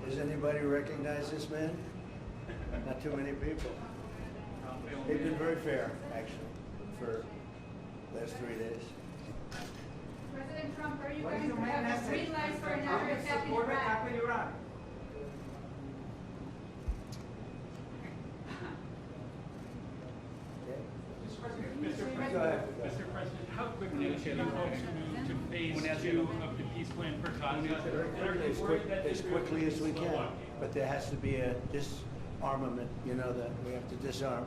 Does anybody recognize this man? Not too many people. They've been very fair, actually, for the last 3 days. President Trump, are you going to have a green light for another attack in Iraq? Mr. President, how quickly do you hope to move to phase 2 of the peace plan for Gaza? As quickly as we can, but there has to be a disarmament, you know, that we have to disarm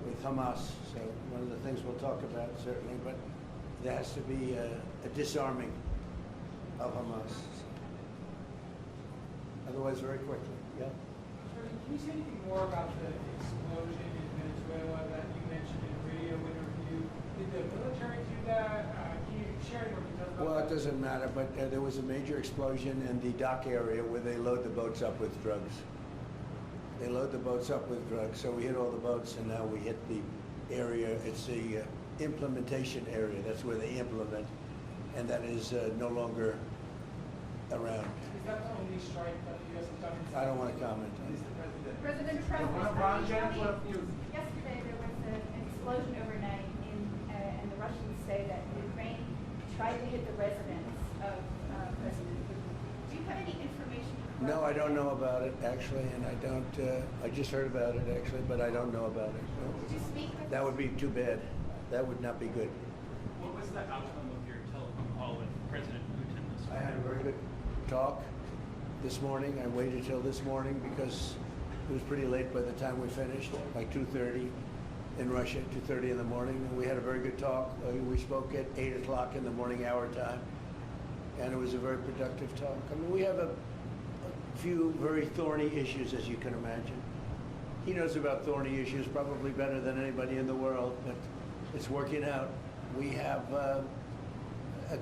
with Hamas. So one of the things we'll talk about, certainly, but there has to be a disarming of Hamas. Otherwise, very quickly, yeah. Can you say anything more about the explosion in Venezuela that you mentioned in a radio interview? Did the military do that? Can you share any more details about Well, that? it doesn't matter, but there was a major explosion in the dock area where they load the boats up with drugs. They load the boats up with drugs, so we hit all the boats, and now we hit the area. It's the implementation area. That's where they implement, and that is no longer around. Is that the only strike that the U.S. has done? I don't want to comment on it. President Trump was yesterday there was an explosion overnight and the Russians say that Ukraine tried to hit the residence of President Putin. Do you have any information? No, I don't know about it, actually, and I don't, I just heard about it, actually, but I don't know about it. No. Did you speak with That would be too bad. That would not be good. What was the outcome of your telephone call with President Putin this I had a very good talk this morning. I waited till this morning because it was pretty late by the time we finished, like 2:30 in Russia, 2:30 in the morning. And we had a very good talk. We spoke at 8 o'clock in the morning our time, and it was a very productive talk. I mean, we have a few very thorny issues, as you can imagine. He knows about thorny issues probably better than anybody in the world, but it's working out. We have a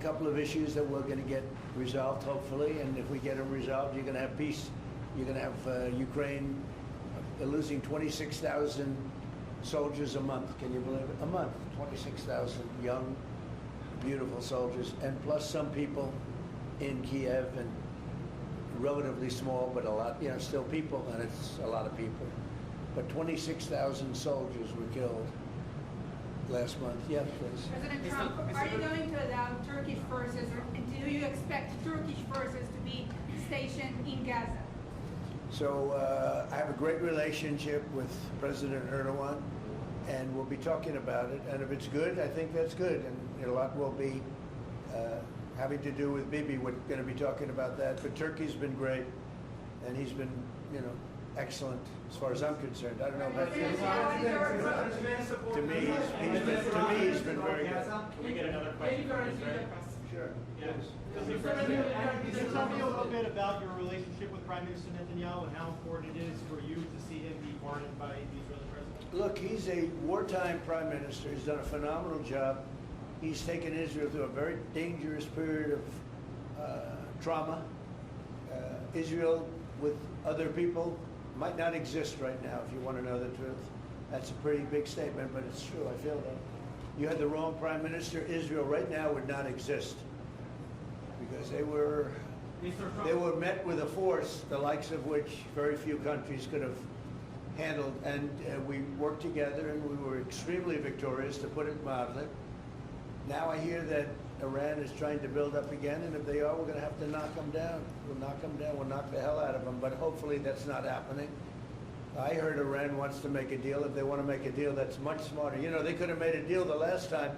couple of issues that we're going to get resolved, hopefully, and if we get them resolved, you're going to have peace. You're going to have Ukraine losing 26,000 soldiers a month. Can you believe it? A month, 26,000 young, beautiful soldiers, and plus some people in Kiev, and relatively small, but a lot, you know, still people, and it's a lot of people. But 26,000 soldiers were killed last month. Yes, please. President Trump, are you going to allow Turkish forces, or do you expect Turkish forces to be stationed in Gaza? So I have a great relationship with President Erdogan, and we'll be talking about it. And if it's good, I think that's good. And a lot will be having to do with Bibi. We're going to be talking about that. But Turkey's been great, and he's been, you know, excellent as far as I'm concerned. I don't know about you. To me, he's been very good. Can we get another question from Israel? Sure. Yes. Can you tell me a little bit about your relationship with Prime Minister Netanyahu and how important it is for you to see him be pardoned by the Israeli president? Look, he's a wartime prime minister. He's done a phenomenal job. He's taken Israel through a very dangerous period of trauma. Israel, with other people, might not exist right now, if you want to know the truth. That's a pretty big statement, but it's true. I feel that. You had the wrong prime minister. Israel right now would not exist because they were met with a force the likes of which very few countries could have handled, and we worked together, and we were extremely victorious, to put it mildly. Now I hear that Iran is trying to build up again, and if they are, we're going to have to knock them down. We'll knock them down. We'll knock the hell out of them, but hopefully that's not happening. I heard Iran wants to make a deal. If they want to make a deal, that's much smarter. You know, they could have made a deal the last time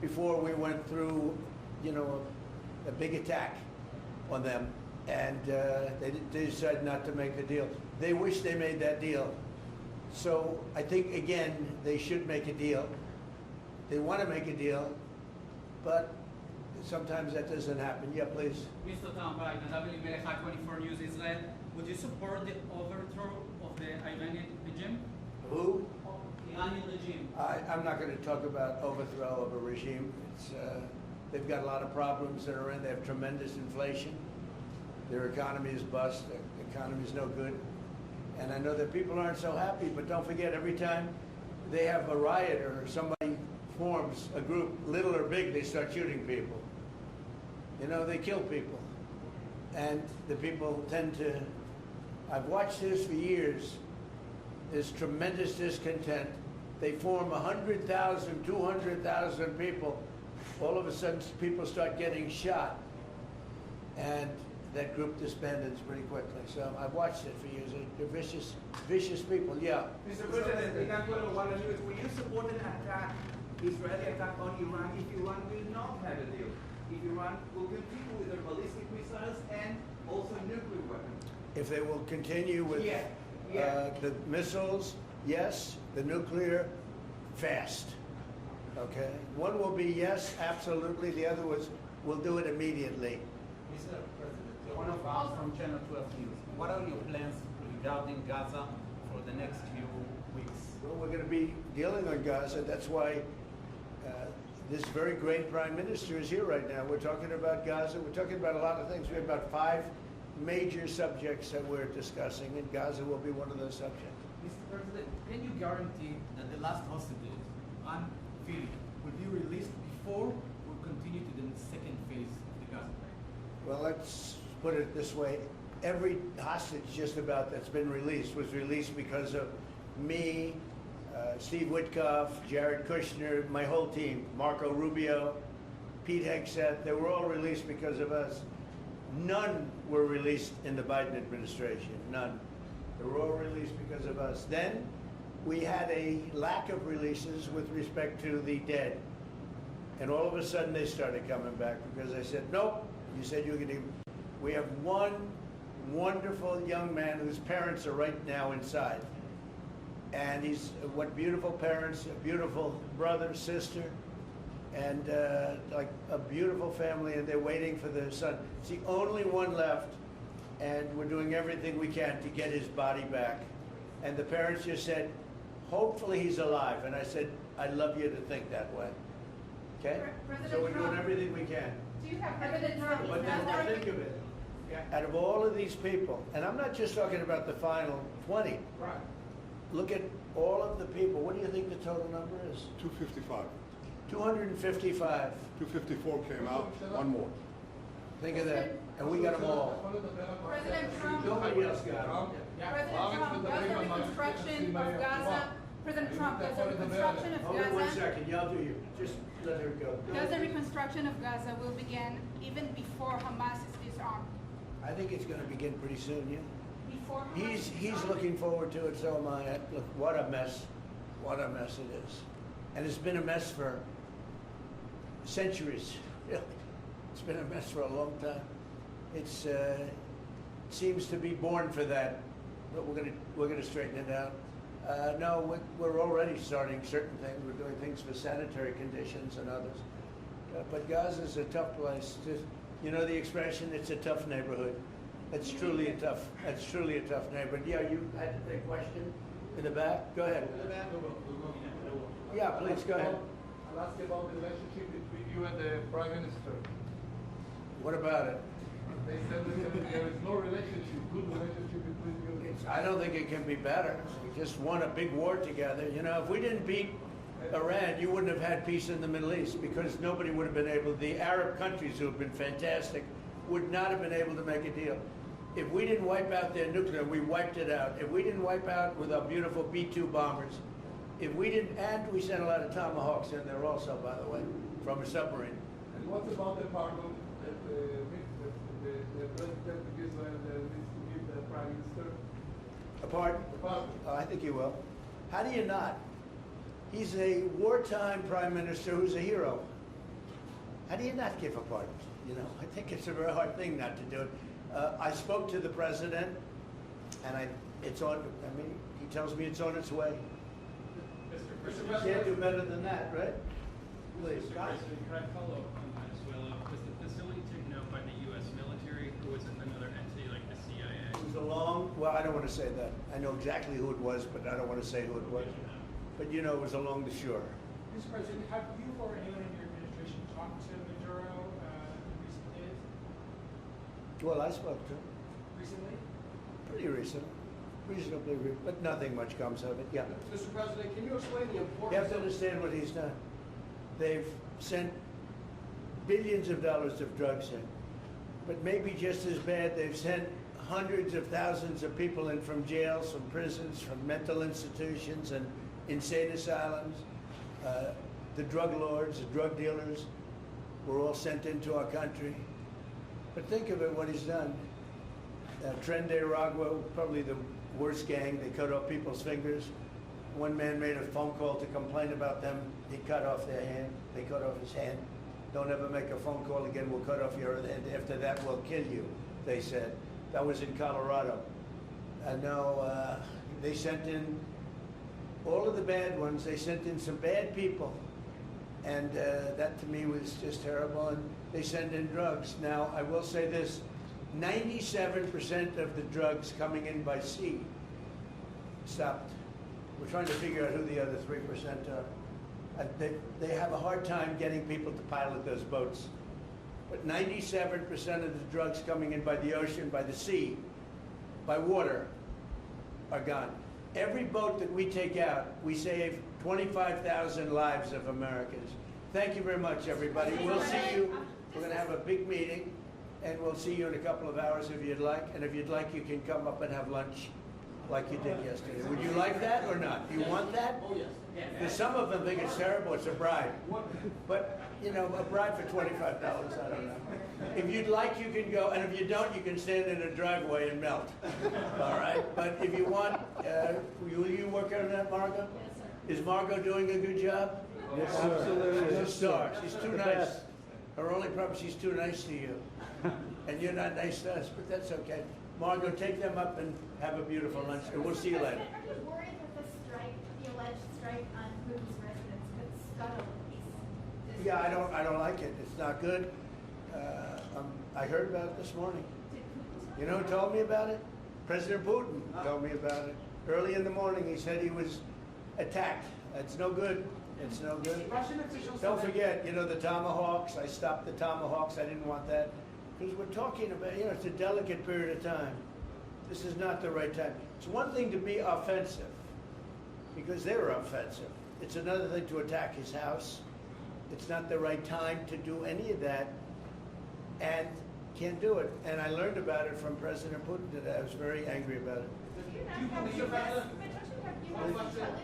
before we went through, you know, a big attack on them, and they decided not to make the deal. They wish they made that deal. So I think, again, they should make a deal. They want to make a deal, but sometimes that doesn't happen. Yeah, please. Mr. Garabag, Natalie Melekha, 24 News Israel. Would you support the overthrow of the Iranian regime? Who? Iranian regime. I'm not going to talk about overthrow of a regime. It's, they've got a lot of problems that are in. They have tremendous inflation. Their economy is bust. The economy is no good. And I know that people aren't so happy, but don't forget, every time they have a riot or somebody forms a group, little or big, they start shooting people. You know, they kill people. And the people tend to, I've watched this for years. There's tremendous discontent. They form 100,000, 200,000 people. All of a sudden, people start getting shot. And that group disbands pretty quickly. So I've watched it for years. They're vicious, vicious people. Yeah. Mr. President, will you support an attack, Israeli attack on Iran, if Iran will not have a deal? If Iran will continue with their ballistic missiles and also nuclear weapons? If they will continue with Yeah. the missiles, yes. The nuclear, fast. Okay? One will be yes, absolutely. The other was, we'll do it immediately. Mr. President, one of us from Channel 12 News. What are your plans regarding Gaza for the next few weeks? Well, we're going to be dealing on Gaza. That's why this very great prime minister is here right now. We're talking about Gaza. We're talking about a lot of things. We have about 5 major subjects that we're discussing, and Gaza will be one of those subjects. Mr. President, can you guarantee that the last hostages on Philip will be released before we continue to the second phase of the Gaza plan? Well, let's put it this way. Every hostage just about that's been released was released because of me, Steve Witkoff, Jared Kushner, my whole team, Marco Rubio, Pete Hegseth. They were all released because of us. None were released in the Biden administration, none. They were all released because of us. Then we had a lack of releases with respect to the dead. And all of a sudden they started coming back because I said, nope, you said you were going to. We have one wonderful young man whose parents are right now inside. And he's, what beautiful parents, a beautiful brother, sister, and like a beautiful family, and they're waiting for their son. It's the only one left, and we're doing everything we can to get his body back. And the parents just said, hopefully he's alive. And I said, I'd love you to think that way. Okay? So we're doing everything we can. Do you have President Trump? But then think of it. Out of all of these people, and I'm not just talking about the final 20. Right. Look at all of the people. What do you think the total number is? 255. 255. 254 came out, one more. Think of that. And we got them all. President Trump, Nobody else got them. President Trump, does the reconstruction of Gaza, President Trump, does the reconstruction of Hold on 1 Gaza, second. Y'all do you. Just let her go. does the reconstruction of Gaza will begin even before Hamas is disarmed? I think it's going to begin pretty soon, yeah. Before Hamas is He's disarmed? looking forward to it, so am I. Look, what a mess. What a mess it is. And it's been a mess for centuries, really. It's been a mess for a long time. It's seems to be born for that, but we're gonna straighten it out. No, we're already starting certain things. We're doing things for sanitary conditions and others. But Gaza's a tough place. You know the expression, it's a tough neighborhood. That's truly a tough neighborhood. Yeah, you had a question in the back? Go ahead. Yeah, please, go ahead. I'll ask you about the relationship between you and the Prime Minister. What about it? They said that there is no relationship, good relationship between you. I don't think it can be better. We just won a big war together. You know, if we didn't beat Iran, you wouldn't have had peace in the Middle East because nobody would have been able, the Arab countries who have been fantastic would not have been able to make a deal. If we didn't wipe out their nuclear, we wiped it out. If we didn't wipe out with our beautiful B-2 bombers, if we didn't, and we sent a lot of Tomahawks in there also, by the way, from a submarine. And what about the pardon that the President of Israel needs to give the Prime Minister? A pardon? The pardon. Oh, I think he will. How do you not? He's a wartime prime minister who's a hero. How do you not give a pardon? You know, I think it's a very hard thing not to do it. I spoke to the president, and it's on. I mean, he tells me it's on its way. You can't do better than that, right? Please. Mr. President, can I follow up on Venezuela? Was the facility taken out by the U.S. military, or was it another entity like the CIA? It was well, I don't want to say that. I know exactly who it was, but I don't want to say who it was. But you know, it was along the shore. Mr. President, have you or anyone in your administration talked to Maduro in recent days? Well, I spoke to him Recently? pretty recently, but nothing much comes of it. Yeah. Mr. President, can you explain the You importance have to understand what he's done. They've sent billions of dollars of drugs in. But maybe just as bad, they've sent hundreds of thousands of people in from jails, from prisons, from mental institutions and insane asylums. The drug lords, the drug dealers were all sent into our country. But think of it, what he's done. Tren de Aragua, probably the worst gang. They cut off people's fingers. One man made a phone call to complain about them. He cut off their hand. They cut off his hand. Don't ever make a phone call again. We'll cut off your other hand. After that, we'll kill you, they said. That was in Colorado. And now they sent in all of the bad ones. They sent in some bad people. And that to me was just terrible. And they send in drugs. Now, I will say this. 97% of the drugs coming in by sea stopped. We're trying to figure out who the other 3% are. They have a hard time getting people to pilot those boats. But 97% of the drugs coming in by the ocean, by the sea, by water, are gone. Every boat that we take out, we save 25,000 lives of Americans. Thank you very much, everybody. We'll see you. We're going to have a big meeting, and we'll see you in a couple of hours if you'd like. And if you'd like, you can come up and have lunch like you did yesterday. Would you like that or not? Do you want that? Oh, yes. Because some of them think it's terrible. It's a bribe. But, you know, a bribe for $25, I don't know. If you'd like, you can go. And if you don't, you can stand in a driveway and melt. All right? But if you want, will you work on that, Margot? Yes, sir. Is Margot doing a good job? Yes, sir. Absolutely. She's a star. She's too nice. Her only problem, she's too nice to you. And you're not nice to us, but that's okay. Margot, take them up and have a beautiful lunch, and we'll see you later. Are you worried that the strike, the alleged strike on Putin's residence, could scuttle peace? Yeah, I don't like it. It's not good. I heard about it this morning. You know who told me about it? President Putin told me about it. Early in the morning, he said he was attacked. It's no good. It's no good. Russian officials. Don't forget, you know, the Tomahawks. I stopped the Tomahawks. I didn't want that. Because we're talking about, you know, it's a delicate period of time. This is not the right time. It's one thing to be offensive, because they were offensive. It's another thing to attack his house. It's not the right time to do any of that, and can't do it. And I learned about it from President Putin today. I was very angry about it. Do you not have U.S. intelligence services?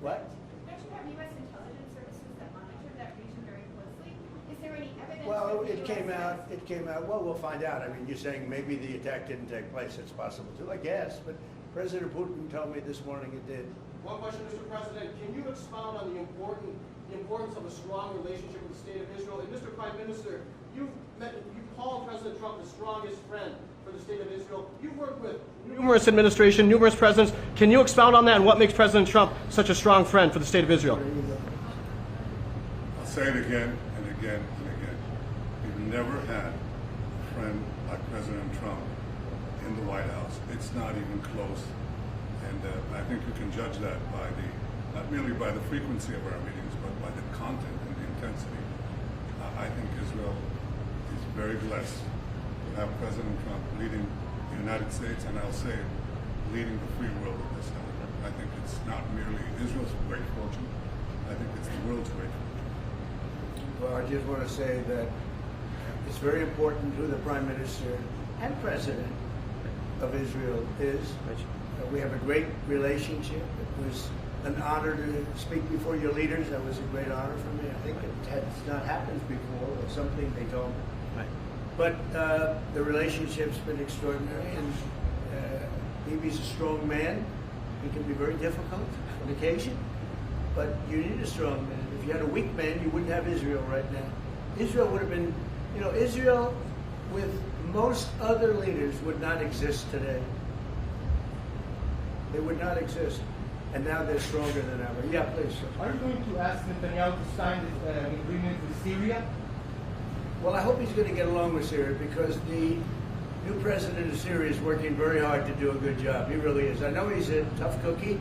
What? Don't you have U.S. intelligence services that monitor that region very closely? Is there any evidence? Well, it came out, well, we'll find out. I mean, you're saying maybe the attack didn't take place. It's possible too, I guess. But President Putin told me this morning it did. One question, Mr. President. Can you expound on the importance of a strong relationship with the state of Israel? And Mr. Prime Minister, you called President Trump the strongest friend for the state of Israel. You've worked with numerous administrations, numerous presidents. Can you expound on that and what makes President Trump such a strong friend for the state of Israel? I'll say it again and again and again. We've never had a friend like President Trump in the White House. It's not even close. And I think you can judge that by not merely by the frequency of our meetings, but by the content and the intensity. I think Israel is very blessed to have President Trump leading the United States, and I'll say leading the free world at this time. I think it's not merely Israel's great fortune, I think it's the world's great fortune. Well, I just want to say that it's very important who the Prime Minister and President of Israel is. We have a great relationship. It was an honor to speak before your leaders. That was a great honor for me. I think it has not happened before, or something they told me. Right. But the relationship's been extraordinary, and Bibi's a strong man. He can be very difficult on occasion, but you need a strong man. If you had a weak man, you wouldn't have Israel right now. Israel would have been, you know, Israel with most other leaders would not exist today. They would not exist. And now they're stronger than ever. Yeah, please. Are you going to ask Netanyahu to sign this agreement with Syria? Well, I hope he's going to get along with Syria, because the new president of Syria is working very hard to do a good job. He really is. I know he's a tough cookie,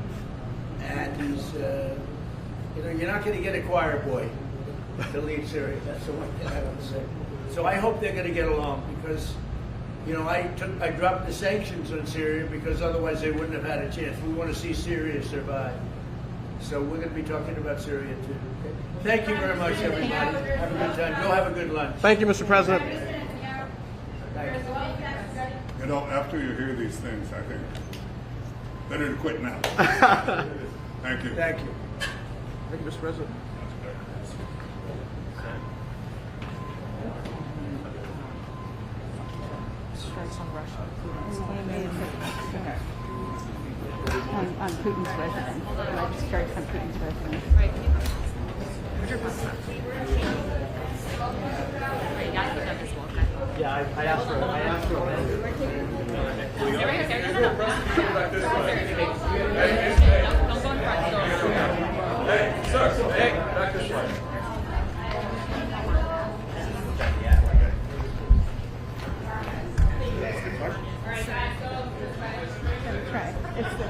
and he's, you know, you're not going to get a choir boy to lead Syria. That's the one thing I have to say. So I hope they're going to get along, because, you know, I dropped the sanctions on Syria because otherwise they wouldn't have had a chance. We want to see Syria survive. So we're going to be talking about Syria too. Okay? Thank you very much, everybody. Have a good time. Go have a good lunch. Thank you, Mr. President. Thank you. You know, after you hear these things, I think better to quit now. Thank you. Thank you. Thank you, Mr. President. Strikes on Russia. On Putin's residence. Alleged strikes on Putin's residence. Right. Yeah, I asked for Hey, sir. Hey, back this way. Try. It's the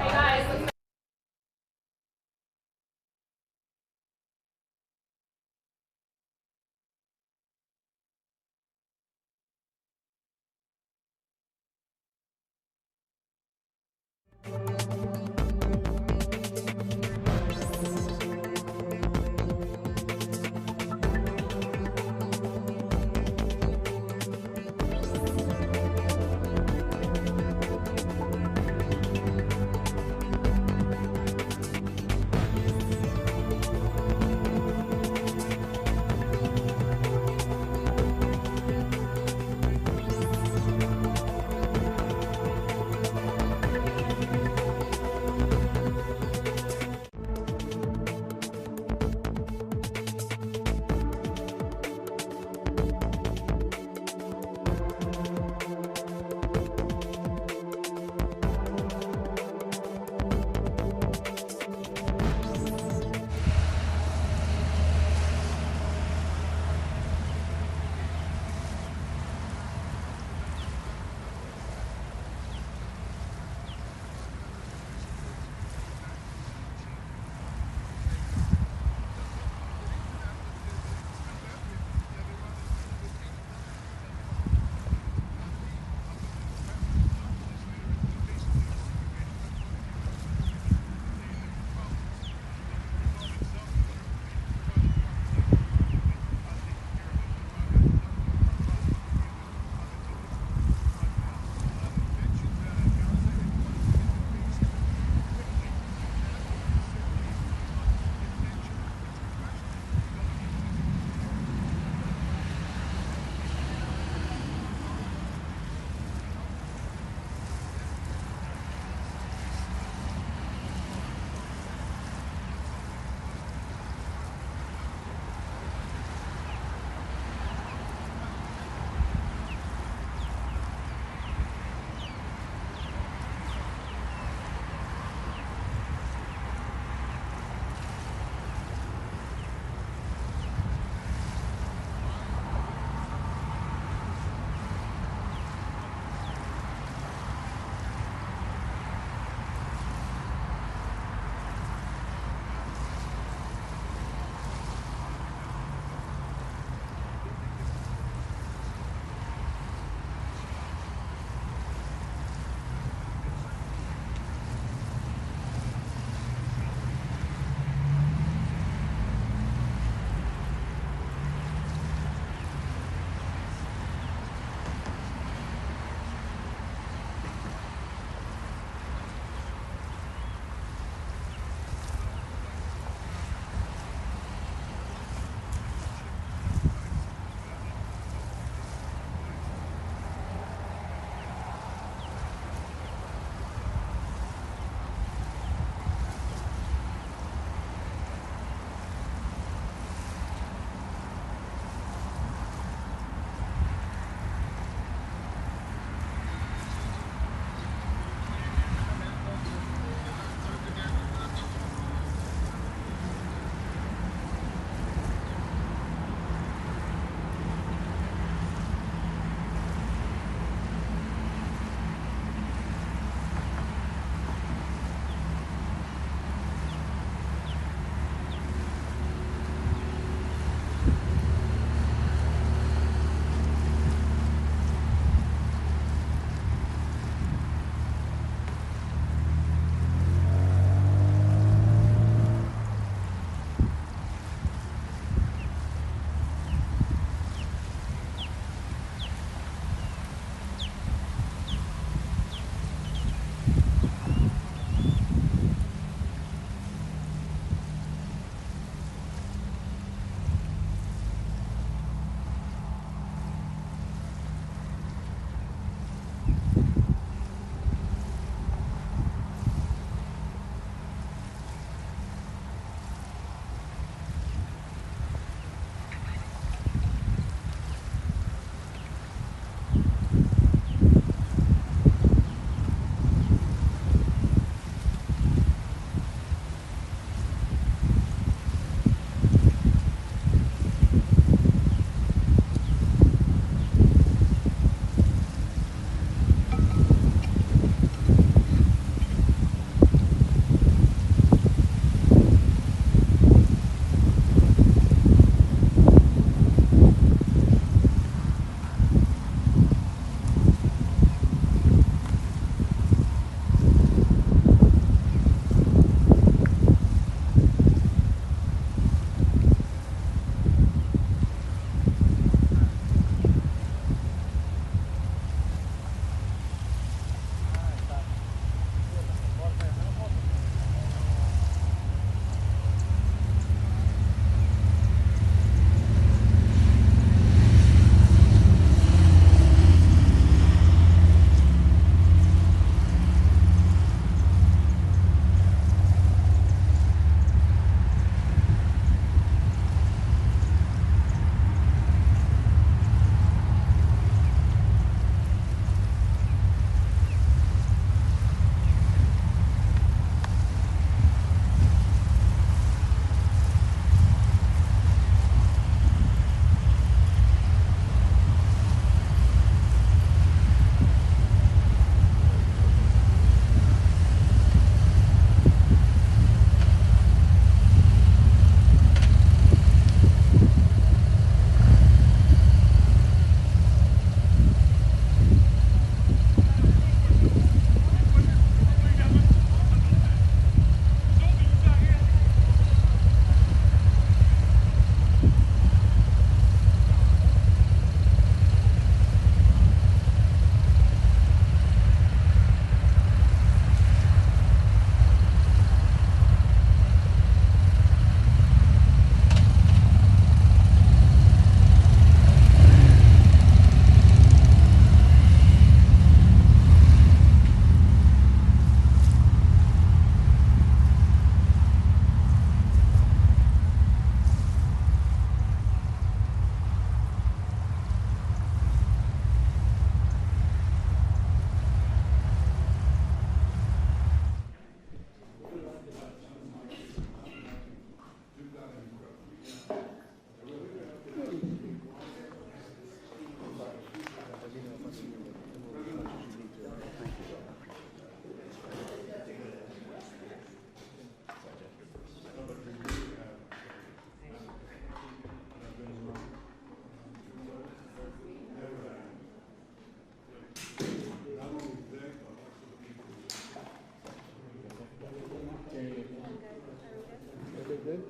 Good.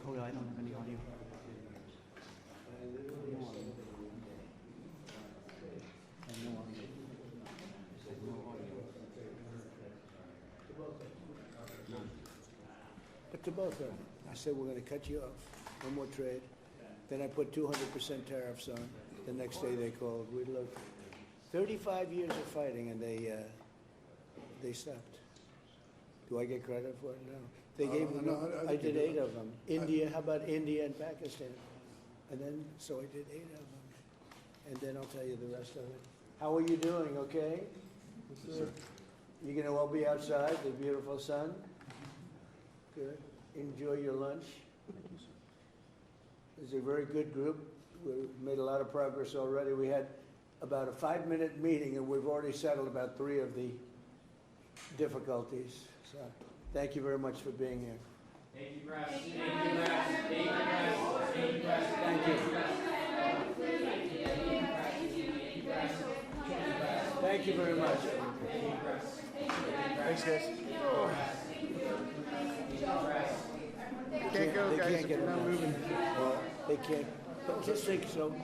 Oh, I don't have any audio. But to both of them, I said, we're going to cut you off. No more trade. Then I put 200% tariffs on. The next day they called. We looked. 35 years of fighting, and they stopped. Do I get credit for it? No. They gave me. No, I did 8 of them. India. How about India and Pakistan? And then so I did 8 of them. And then I'll tell you the rest of it. How are you doing? Okay. Good. You gonna all be outside? The beautiful sun. Good. Enjoy your lunch. It's a very good group. We made a lot of progress already. We had about a 5-minute meeting, and we've already settled about 3 of the difficulties. So, thank you very much for being here. Thank you, press. Thank you, press. Thank you, press. Thank you, press. Thank you. Thank you very much. Thanks, guys. Can't go, they guys, can't if get you're not enough. moving. Well, they can't. But just think so.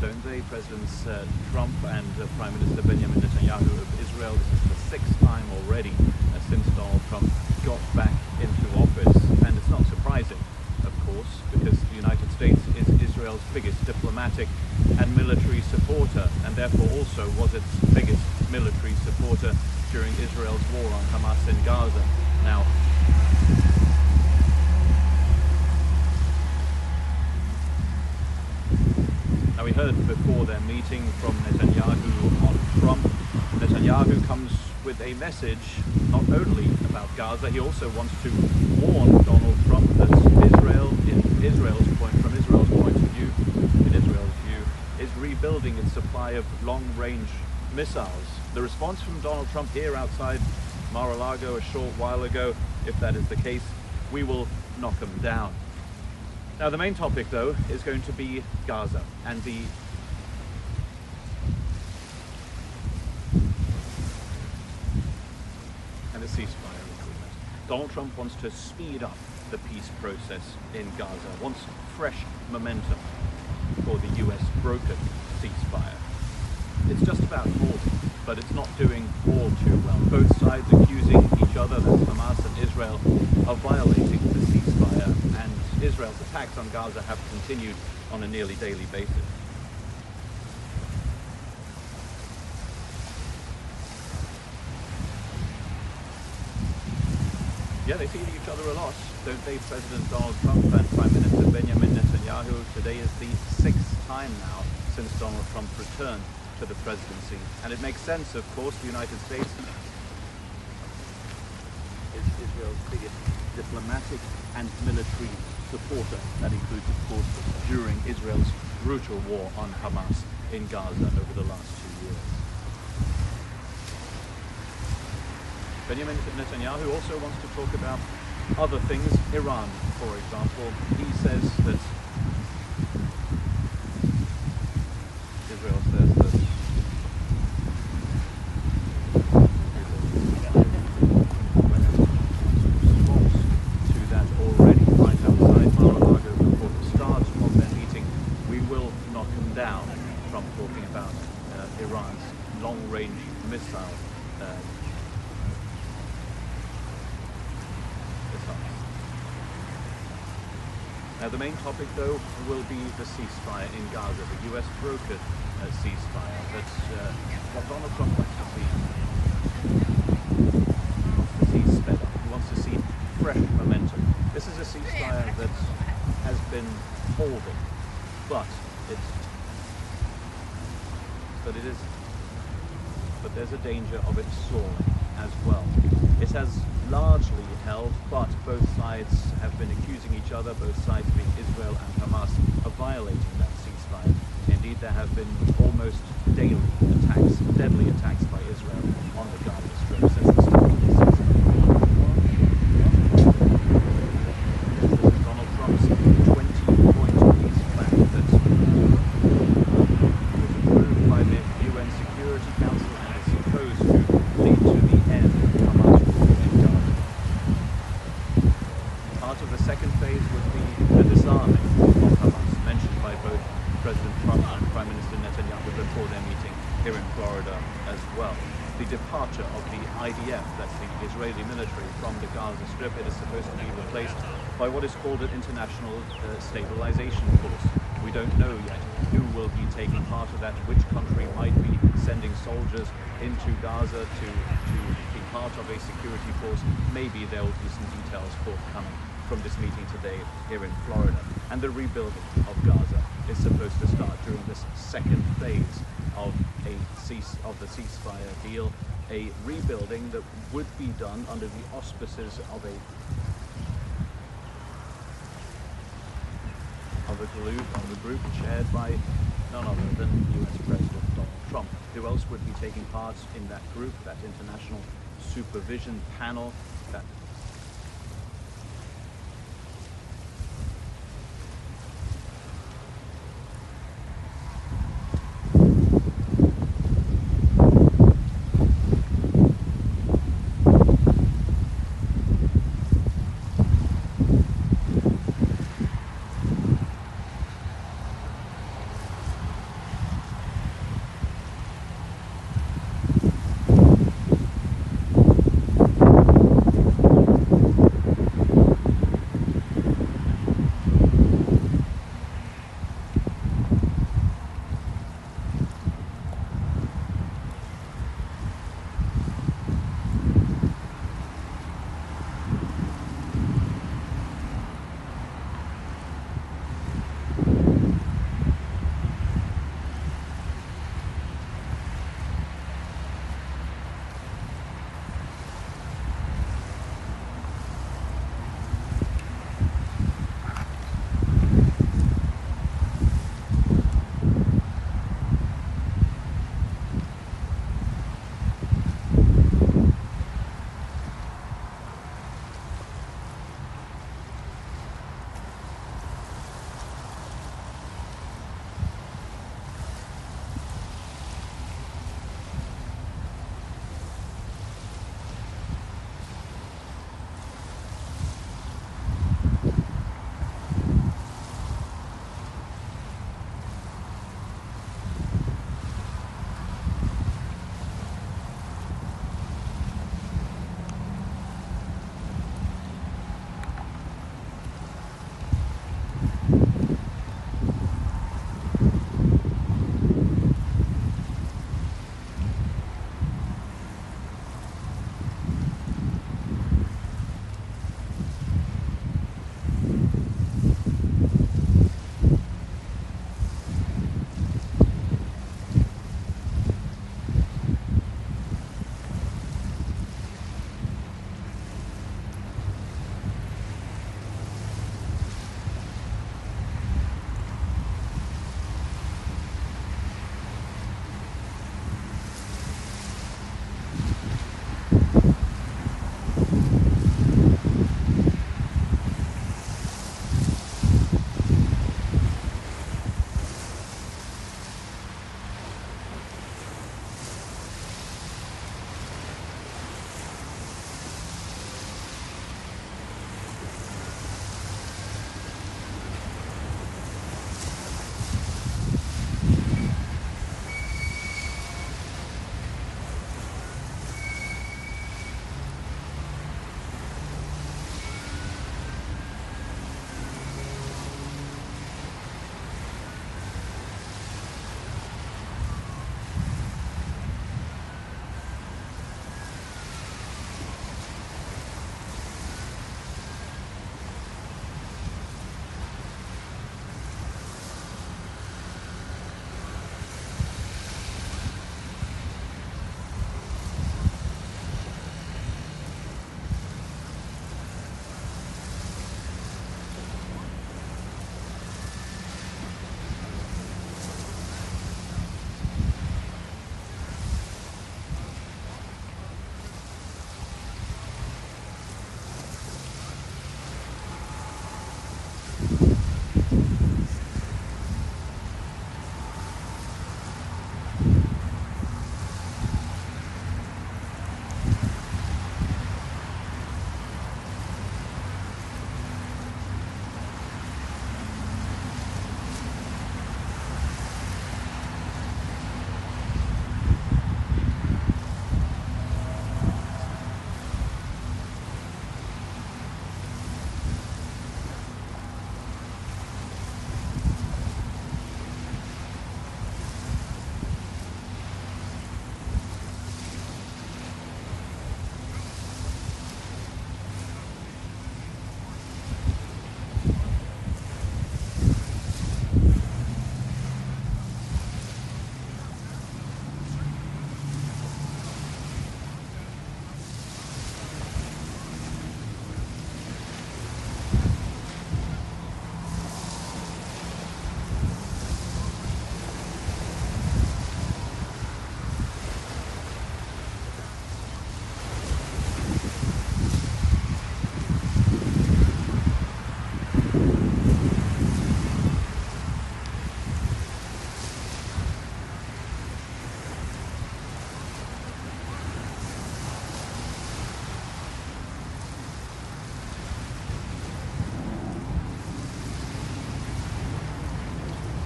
don't they? Presidents Trump and Prime Minister Benjamin Netanyahu of Israel. This is the 6th time already since Donald Trump got back into office. And it's not surprising, of course, because the United States is Israel's biggest diplomatic and military supporter, and therefore also was its biggest military supporter during Israel's war on Hamas in Gaza. Now, we heard before their meeting from Netanyahu on Trump. Netanyahu comes with a message not only about Gaza. He also wants to warn Donald Trump that Israel's point of view, is rebuilding its supply of long-range missiles. The response from Donald Trump here outside Mar-a-Lago a short while ago, if that is the case, we will knock them down. Now the main topic though is going to be Gaza and the ceasefire agreement. Donald Trump wants to speed up the peace process in Gaza, wants fresh momentum for the US brokered ceasefire. It's just about holding, but it's not doing all too well. Both sides accusing each other, that's Hamas and Israel, of violating the ceasefire, and Israel's attacks on Gaza have continued on a nearly daily basis. Yeah, they see each other a lot, don't they? President Donald Trump and Prime Minister Benjamin Netanyahu. Today is the 6th time now since Donald Trump returned to the presidency. And it makes sense, of course, the United States is Israel's biggest diplomatic and military supporter. That includes, of course, during Israel's brutal war on Hamas in Gaza over the last 2 years. Benjamin Netanyahu also wants to talk about other things. Iran, for example. He says that Israel says that response to that already right outside Mar-a-Lago before the start of their meeting. We will knock them down. Trump talking about Iran's long-range missile Now the main topic though will be the ceasefire in Gaza, the US brokered ceasefire. That's what Donald Trump wants to see. He wants to see sped up. He wants to see fresh momentum. This is a ceasefire that has been holding, but there's a danger of it stalling as well. It has largely held, but both sides have been accusing each other, both sides being Israel and Hamas, of violating that ceasefire. Indeed, there have been almost daily attacks, deadly attacks by Israel on the Gaza Strip since the start of the ceasefire. President Donald Trump's 20-point peace plan that was approved by the UN Security Council and is supposed to lead to the end of Hamas rule in Gaza. Part of the second phase would be the disarming of Hamas, mentioned by both President Trump and Prime Minister Netanyahu before their meeting here in Florida as well. The departure of the IDF, that's the Israeli military, from the Gaza Strip, it is supposed to be replaced by what is called an international stabilization force. We don't know yet who will be taking part of that, which country might be sending soldiers into Gaza to be part of a security force. Maybe there will be some details forthcoming from this meeting today here in Florida. And the rebuilding of Gaza is supposed to start during this second phase of the ceasefire deal, a rebuilding that would be done under the auspices of a group chaired by none other than US President Donald Trump. Who else would be taking part in that group, that international supervision panel, that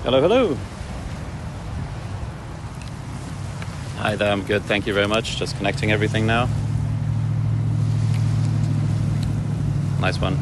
Hello, hello. Hi there, I'm good, thank you very much. Just connecting everything now. Nice one.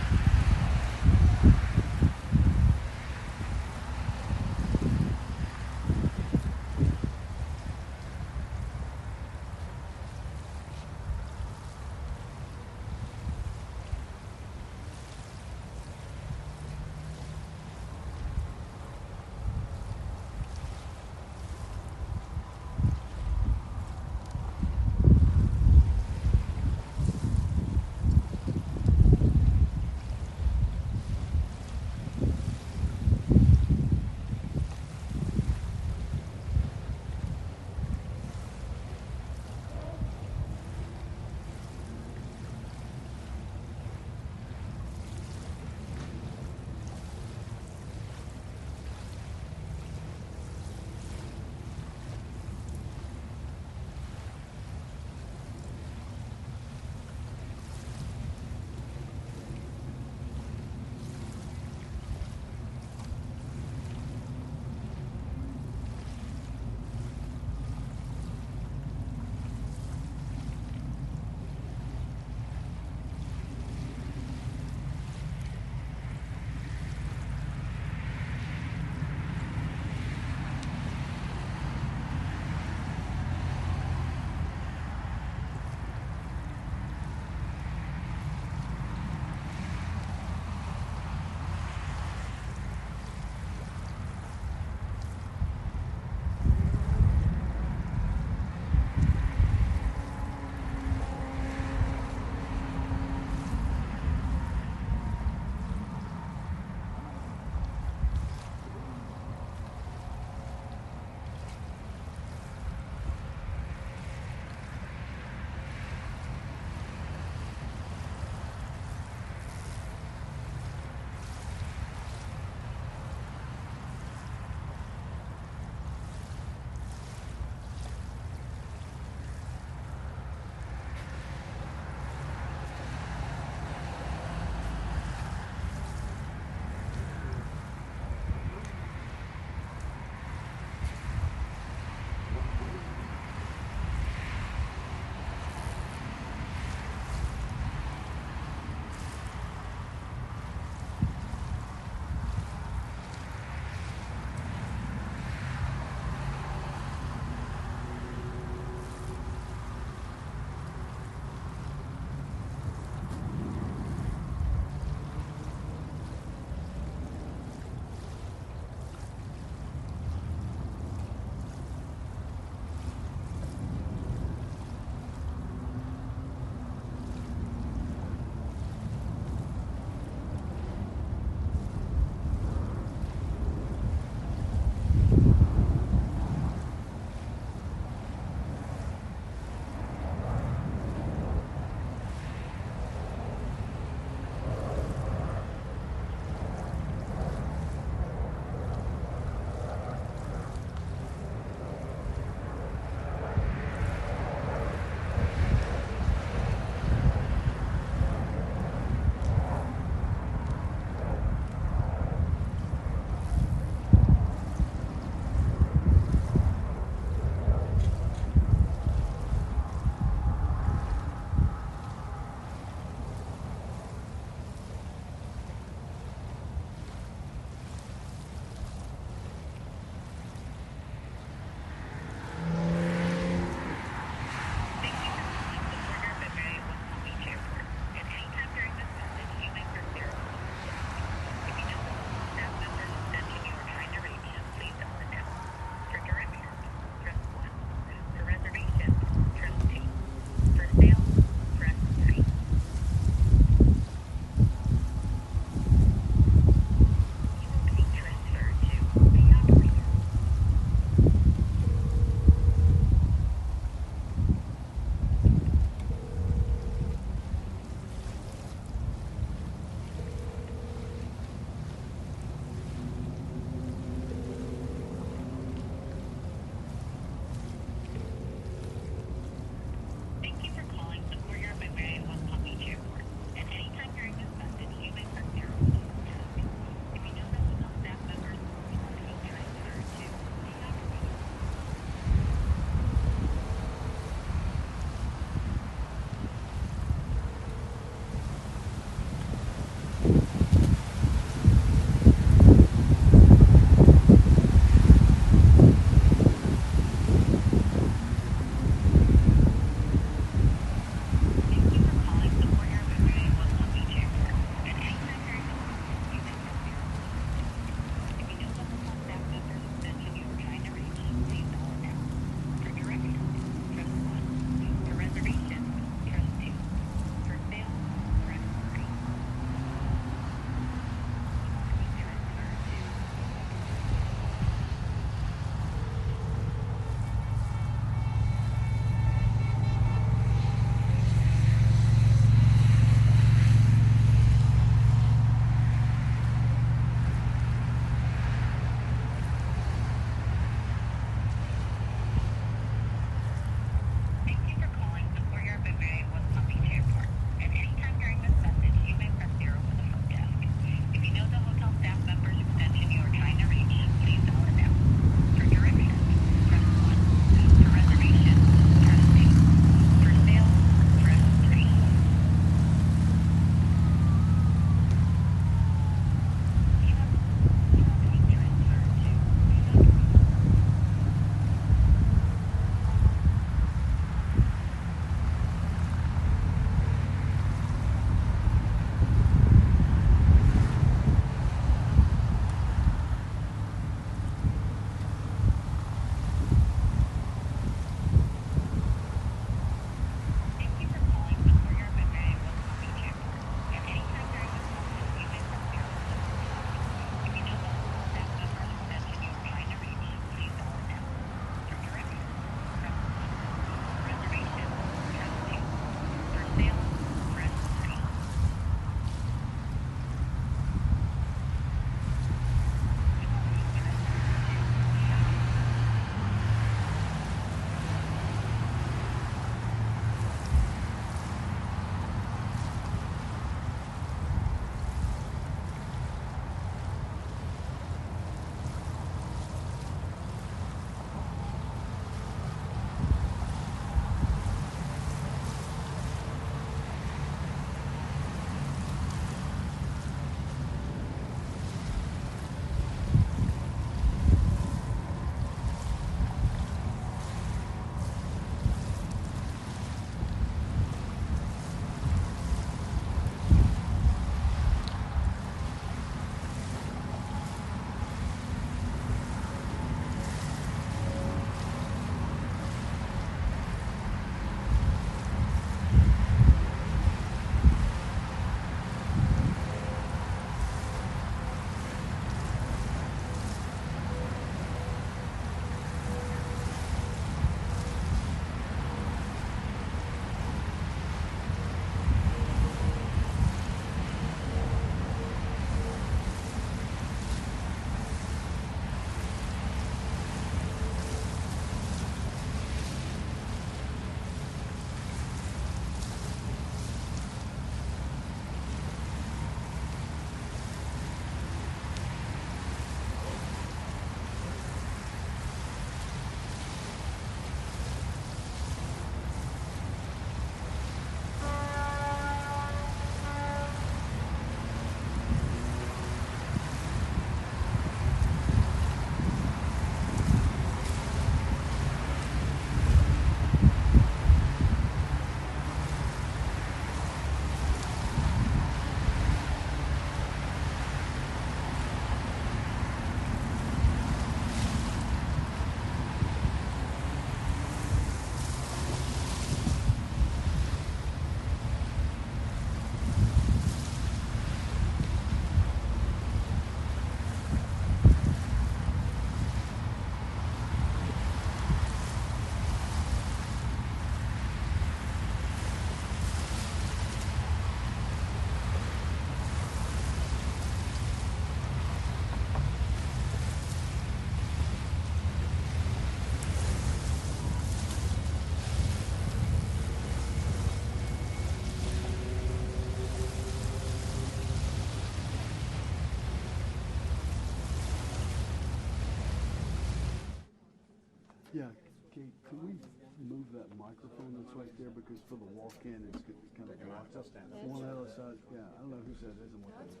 Yeah, Kate, can we move that microphone that's right there, because for the walk-in, it's kind of blocked up. One other side, yeah, I don't know who said it isn't what that is.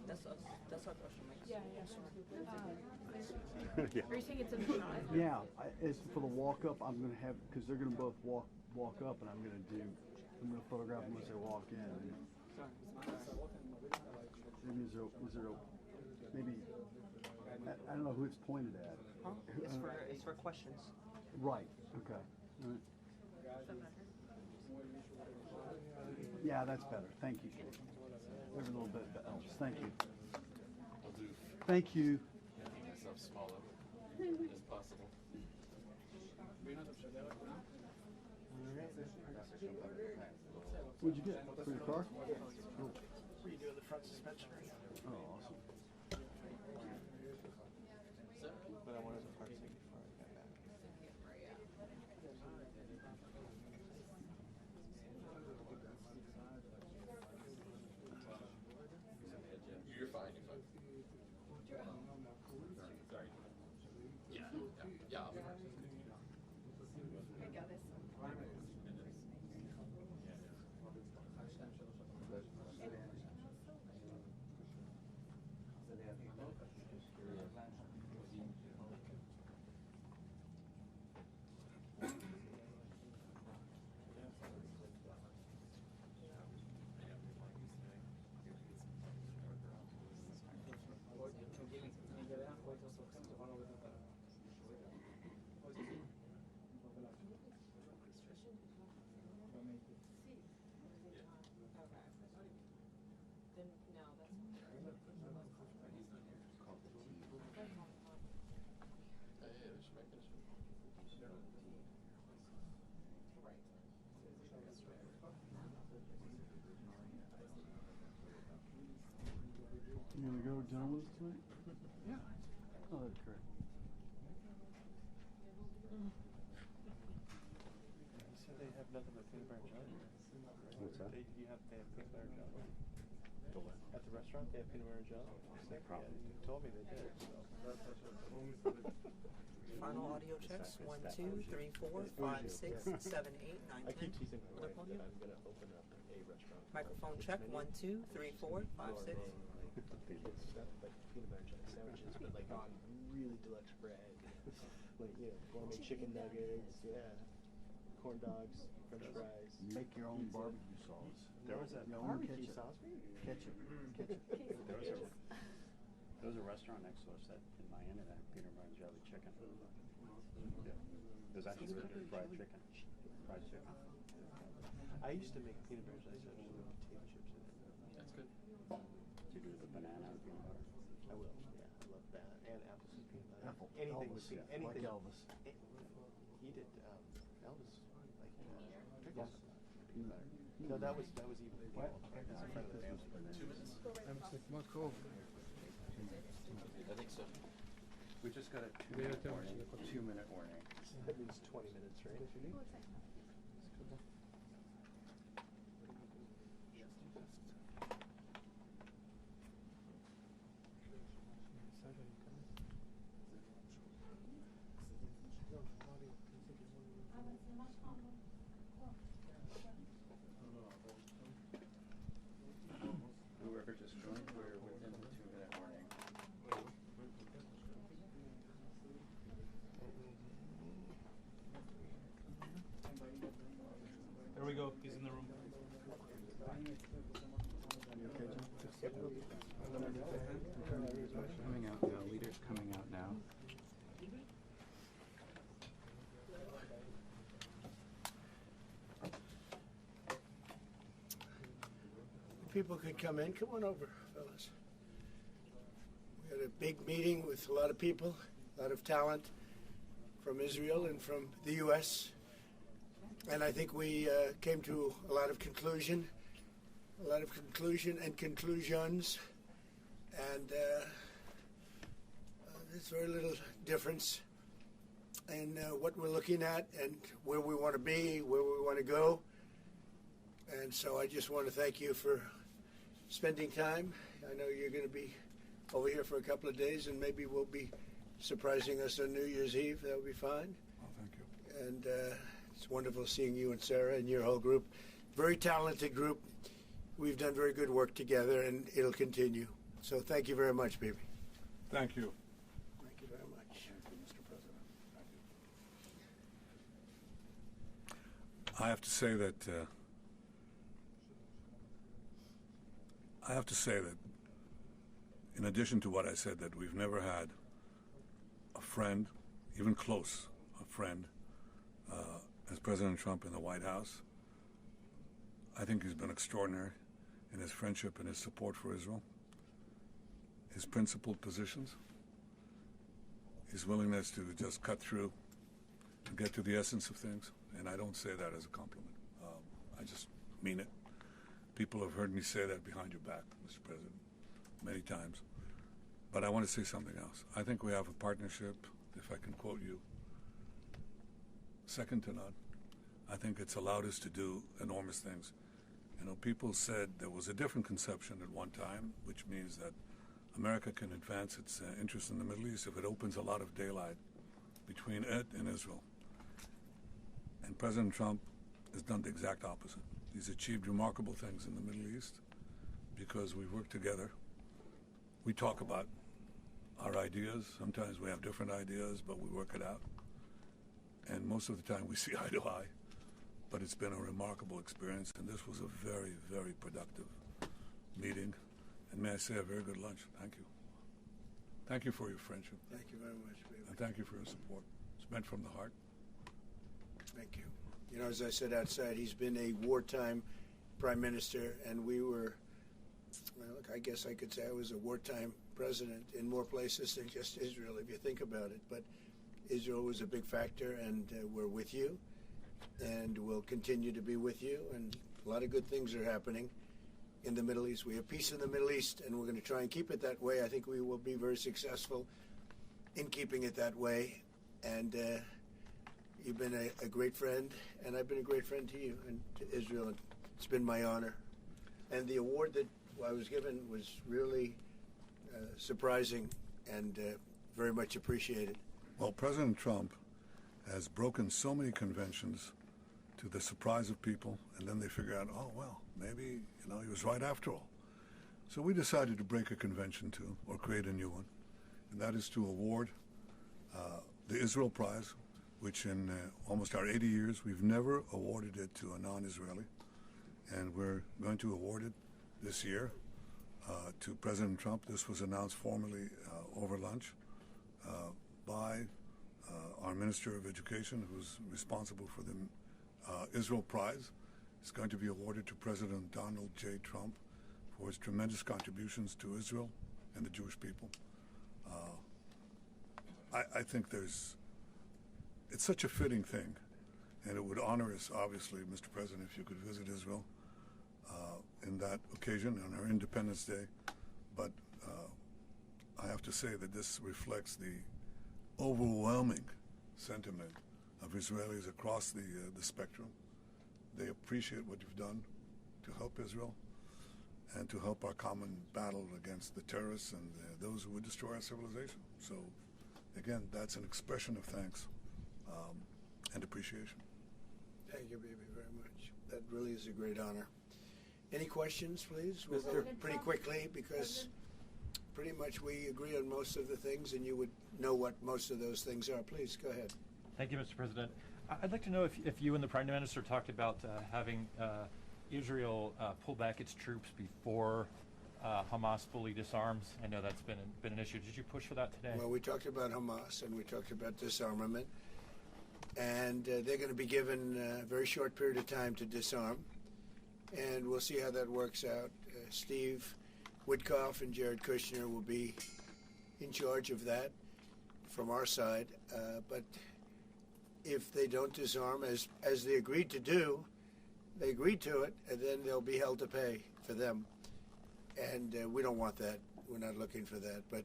That's us. That's our question. Yeah, Yeah. Are you saying it's in the shot? Yeah, it's for the walk-up, I'm gonna have, because they're gonna both walk up, and I'm gonna photograph them as they walk in. Maybe maybe, I don't know who it's pointed at. Huh? It's for questions. Right, okay. All right. Yeah, that's better. Thank you. Every little bit helps. Thank you. Thank you. Making myself smaller as possible. What'd you get for your car? Oh. Redoing the front suspension right now. Oh, awesome. But I wanted to park before I got back. You're fine, you're fine. Sorry. Yeah. I got this. You gonna go down with us tonight? Yeah. Oh, that's great. You said they have nothing but peanut butter and jelly. What's that? They have peanut butter and jelly. At the restaurant, they have peanut butter and jelly. They probably you told me they did. Final audio checks. 1, 2, 3, 4, 5, 6, 7, 8, 9, 10. I keep teasing my Other wife podium? that I'm going to open up a restaurant. Microphone check. 1, 2, 3, 4, 5, 6. It's not like peanut butter and jelly sandwiches, but like on really deluxe bread. Like, you know, gourmet chicken nuggets, corn dogs, french fries. Make your own barbecue sauce. There was a barbecue sauce? Ketchup. There was a restaurant next to us in Miami that had peanut butter and jelly chicken. Yeah. There's actually fried chicken. Fried chicken. I used to make peanut butter and jelly sandwiches with potato chips in it. That's good. Do you do the banana and peanut butter? I will. Yeah, I love that. And apple sweet peanut butter. Anything Elvis, with yeah, anything. like Elvis. He did Elvis like pickles. Peanut butter. No, that was even what? That's in front of the family. 2 minutes. I think so. We just got a 2-minute warning. 2-minute warning. That means 20 minutes, right? If you need. Whoever just joined, we're within the 2-minute warning. There we go. He's in the room. Coming out now. Leaders coming out now. People could come in. Come on over, fellas. We had a big meeting with a lot of people, a lot of talent from Israel and from the U.S. And I think we came to a lot of conclusion and conclusions. And there's very little difference in what we're looking at and where we want to be, where we want to go. And so I just want to thank you for spending time. I know you're going to be over here for a couple of days, and maybe we'll be surprising us on New Year's Eve. That'll be fine. and it's wonderful seeing you and Sarah and your whole group. Very talented group. We've done very good work together, and it'll continue. So thank you very much, baby. Thank you. Thank you very much. Thank you, Mr. President. Thank you. I have to say that in addition to what I said, that we've never had a friend, even close, a friend, as President Trump in the White House. I think he's been extraordinary in his friendship and his support for Israel, his principled positions, his willingness to just cut through and get to the essence of things. And I don't say that as a compliment. I just mean it. People have heard me say that behind your back, Mr. President, many times. But I want to say something else. I think we have a partnership, if I can quote you, second to none. I think it's allowed us to do enormous things. You know, people said there was a different conception at one time, which means that America can advance its interest in the Middle East if it opens a lot of daylight between it and Israel. And President Trump has done the exact opposite. He's achieved remarkable things in the Middle East because we work together. We talk about our ideas. Sometimes we have different ideas, but we work it out. And most of the time we see eye to eye. But it's been a remarkable experience, and this was a very, very productive meeting. And may I say, a very good lunch. Thank you. Thank you for your friendship. Thank you very much, baby. And thank you for your support. It's meant from the heart. Thank you. You know, as I said outside, he's been a wartime prime minister, and we were, well, I guess I could say I was a wartime president in more places than just Israel, if you think about it. But Israel was a big factor, and we're with you, and we'll continue to be with you, and a lot of good things are happening in the Middle East. We have peace in the Middle East, and we're going to try and keep it that way. I think we will be very successful in keeping it that way, and you've been a great friend, and I've been a great friend to you and to Israel, and it's been my honor. And the award that I was given was really surprising and very much appreciated. Well, President Trump has broken so many conventions to the surprise of people, and then they figure out, oh, well, maybe, you know, he was right after all. So we decided to break a convention too, or create a new one, and that is to award the Israel Prize, which in almost our 80 years, we've never awarded it to a non-Israeli, and we're going to award it this year to President Trump. This was announced formally over lunch by our Minister of Education, who's responsible for the Israel Prize. It's going to be awarded to President Donald J. Trump for his tremendous contributions to Israel and the Jewish people. I think it's such a fitting thing, and it would honor us, obviously, Mr. President, if you could visit Israel in that occasion, on our Independence Day. But I have to say that this reflects the overwhelming sentiment of Israelis across the spectrum. They appreciate what you've done to help Israel and to help our common battle against the terrorists and those who would destroy our civilization. So, again, that's an expression of thanks and appreciation. Thank you, baby, very much. That really is a great honor. Any questions, please? We'll go pretty quickly because pretty much we agree on most of the things, and you would know what most of those things are. Please, go ahead. Thank you, Mr. President. I'd like to know if you and the Prime Minister talked about having Israel pull back its troops before Hamas fully disarms. I know that's been an issue. Did you push for that today? Well, we talked about Hamas, and we talked about disarmament, and they're going to be given a very short period of time to disarm, and we'll see how that works out. Steve Witkoff and Jared Kushner will be in charge of that from our side, but if they don't disarm, as they agreed to do, they agreed to it, and then they'll be held to pay for them. And we don't want that. We're not looking for that. But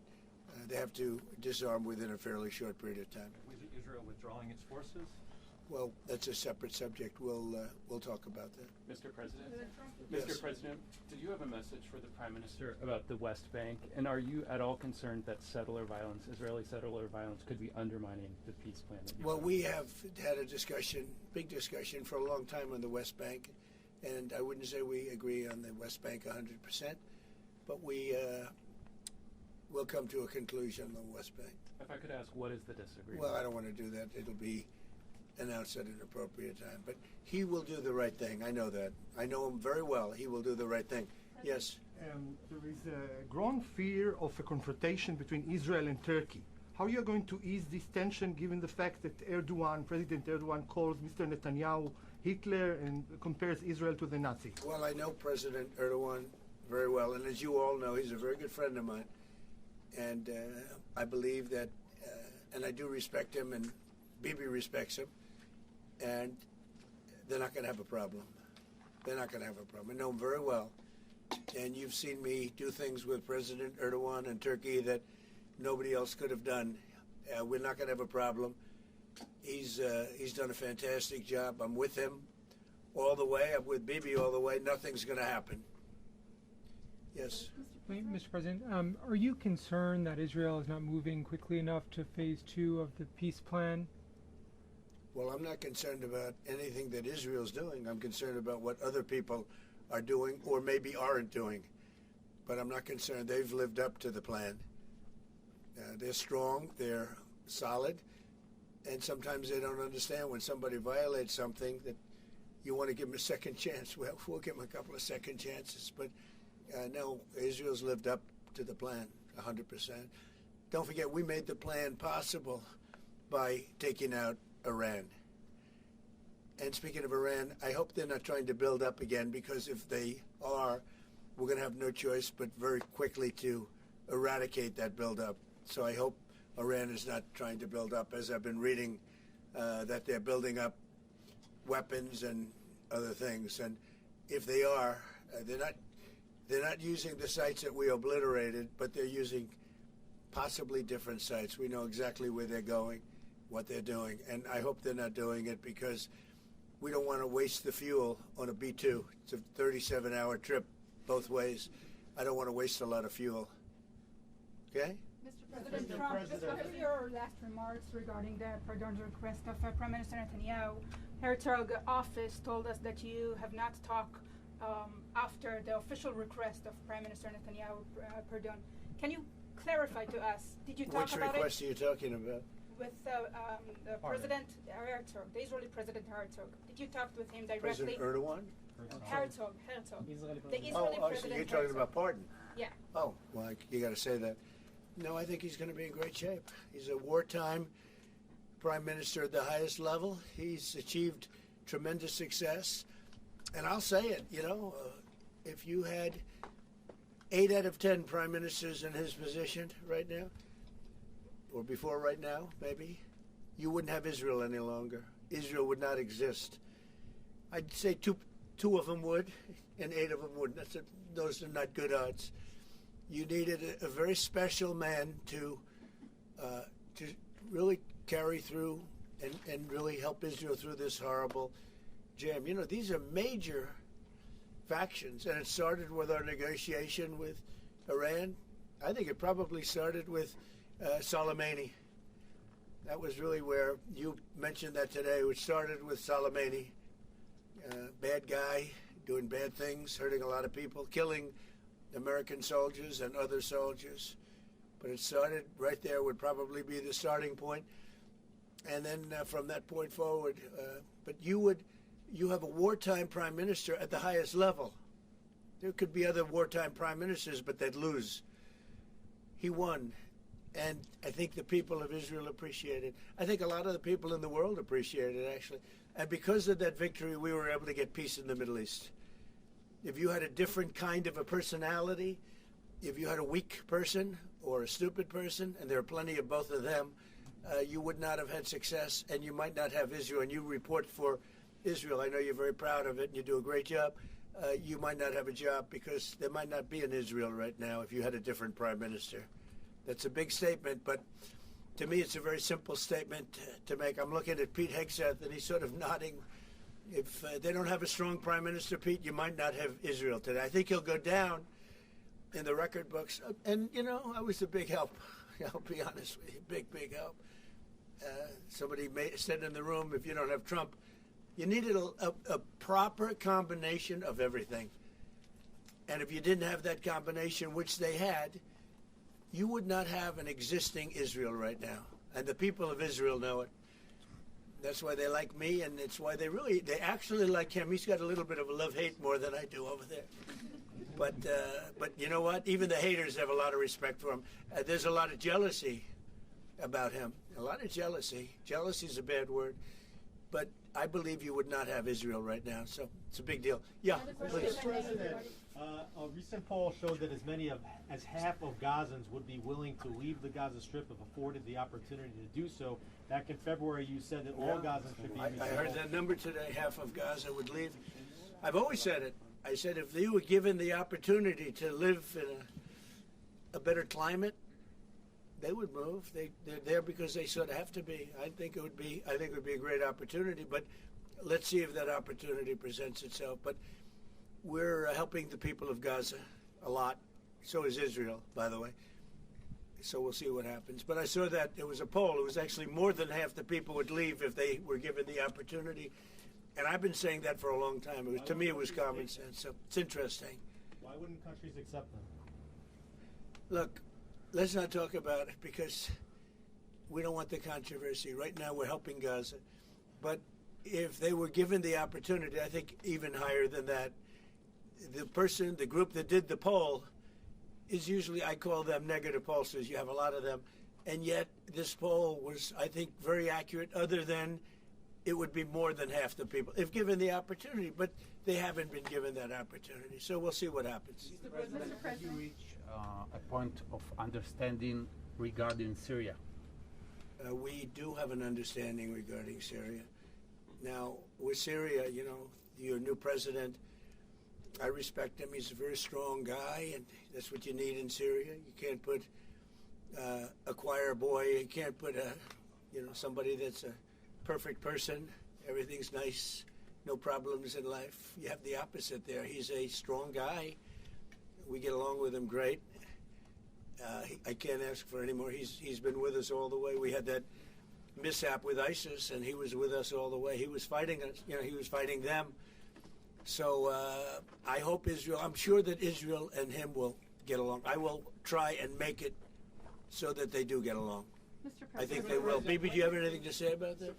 they have to disarm within a fairly short period of time. Was Israel withdrawing its forces? Well, that's a separate subject. We'll talk about that. Mr. President? Yes. Mr. President, did you have a message for the Prime Minister about the West Bank? And are you at all concerned that settler violence, Israeli settler violence, could be undermining the peace plan? Well, we have had a discussion, big discussion, for a long time on the West Bank. And I wouldn't say we agree on the West Bank 100%, but we will come to a conclusion on the West Bank. If I could ask, what is the disagreement? Well, I don't want to do that. It'll be announced at an appropriate time. But he will do the right thing. I know that. I know him very well. He will do the right thing. Yes? There is a growing fear of a confrontation between Israel and Turkey. How are you going to ease this tension given the fact that President Erdogan calls Mr. Netanyahu Hitler and compares Israel to the Nazis? Well, I know President Erdogan very well. And as you all know, he's a very good friend of mine. And I believe that, and I do respect him, and Bibi respects him, and they're not going to have a problem. They're not going to have a problem. I know him very well. And you've seen me do things with President Erdogan and Turkey that nobody else could have done. We're not going to have a problem. He's done a fantastic job. I'm with him all the way. I'm with Bibi all the way. Nothing's going to happen. Yes. Mr. President, are you concerned that Israel is not moving quickly enough to phase 2 of the peace plan? Well, I'm not concerned about anything that Israel's doing. I'm concerned about what other people are doing or maybe aren't doing. But I'm not concerned. They've lived up to the plan. They're strong. They're solid. And sometimes they don't understand when somebody violates something that you want to give them a second chance. Well, we'll give them a couple of second chances. But no, Israel's lived up to the plan 100%. Don't forget, we made the plan possible by taking out Iran. And speaking of Iran, I hope they're not trying to build up again, because if they are, we're going to have no choice but very quickly to eradicate that buildup. So I hope Iran is not trying to build up, as I've been reading that they're building up weapons and other things. And if they are, they're not using the sites that we obliterated, but they're using possibly different sites. We know exactly where they're going, what they're doing, and I hope they're not doing it because we don't want to waste the fuel on a B-2. It's a 37-hour trip both ways. I don't want to waste a lot of fuel. Okay? Mr. President Trump, just one of your last remarks regarding the pardon request of Prime Minister Netanyahu, Herzog office told us that you have not talked after the official request of Prime Minister Netanyahu pardon. Can you clarify to us, did you talk Which about request it? are you talking about? With the President Herzog, the Israeli President Herzog. Did you talk with him directly? President Erdogan? Herzog. The Israeli President so you're talking Herzog. about pardon? Yeah. Oh, well, you got to say that. No, I think he's going to be in great shape. He's a wartime prime minister at the highest level. He's achieved tremendous success. And I'll say it, if you had 8 out of 10 prime ministers in his position right now, or before right now, maybe, you wouldn't have Israel any longer. Israel would not exist. I'd say two of them would, and 8 of them wouldn't. Those are not good odds. You needed a very special man to really carry through and really help Israel through this horrible jam. These are major factions, and it started with our negotiation with Iran. I think it probably started with Soleimani. That was really where you mentioned that today, which started with Soleimani. Bad guy, doing bad things, hurting a lot of people, killing American soldiers and other soldiers. But it started right there, would probably be the starting point. And then from that point forward, but you have a wartime prime minister at the highest level. There could be other wartime prime ministers, but they'd lose. He won. And I think the people of Israel appreciate it. I think a lot of the people in the world appreciate it, actually. And because of that victory, we were able to get peace in the Middle East. If you had a different kind of a personality, if you had a weak person or a stupid person, and there are plenty of both of them, you would not have had success, and you might not have Israel. And you report for Israel. I know you're very proud of it, and you do a great job. You might not have a job because there might not be an Israel right now if you had a different prime minister. That's a big statement, but to me, it's a very simple statement to make. I'm looking at Pete Hegseth, and he's sort of nodding. If they don't have a strong prime minister, Pete, you might not have Israel today. I think he'll go down in the record books. And, you know, I was a big help. I'll be honest with you, big help. Somebody said in the room, if you don't have Trump, you needed a proper combination of everything. And if you didn't have that combination, which they had, you would not have an existing Israel right now. And the people of Israel know it. That's why they like me, and it's why they actually like him. He's got a little bit of a love-hate more than I do over there. But you know what? Even the haters have a lot of respect for him. There's a lot of jealousy about him. A lot of jealousy. Jealousy is a bad word. But I believe you would not have Israel right now. So it's a big deal. Yeah, please. Mr. President, a recent poll showed that as many as half of Gazans would be willing to leave the Gaza Strip if afforded the opportunity to do so. Back in February, you said that all Gazans should be resettled. I heard that number today. Half of Gaza would leave. I've always said it. I said if they were given the opportunity to live in a better climate, they would move. They're there because they sort of have to be. I think it would be a great opportunity. But let's see if that opportunity presents itself. But we're helping the people of Gaza a lot. So is Israel, by the way. So we'll see what happens. But I saw that there was a poll. It was actually more than half the people would leave if they were given the opportunity. And I've been saying that for a long time. To me, it was common sense. So it's interesting. Why wouldn't countries accept them? Look, let's not talk about it because we don't want the controversy. Right now, we're helping Gaza. But if they were given the opportunity, I think even higher than that, the group that did the poll is usually, I call them negative pollsters. You have a lot of them. And yet this poll was, I think, very accurate, other than it would be more than half the people if given the opportunity. But they haven't been given that opportunity. So we'll see what happens. Mr. President, have you reached a point of understanding regarding Syria? We do have an understanding regarding Syria. Now, with Syria, you know, your new president, I respect him. He's a very strong guy, and that's what you need in Syria. You can't put a choir boy. You can't put somebody that's a perfect person. Everything's nice, no problems in life. You have the opposite there. He's a strong guy. We get along with him great. I can't ask for any more. He's been with us all the way. We had that mishap with ISIS, and he was with us all the way. He was fighting us. You know, he was fighting them. So I hope Israel, I'm sure that Israel and him will get along. I will try and make it so that they do get along. I think they will. Bibi, do you have anything to say about that?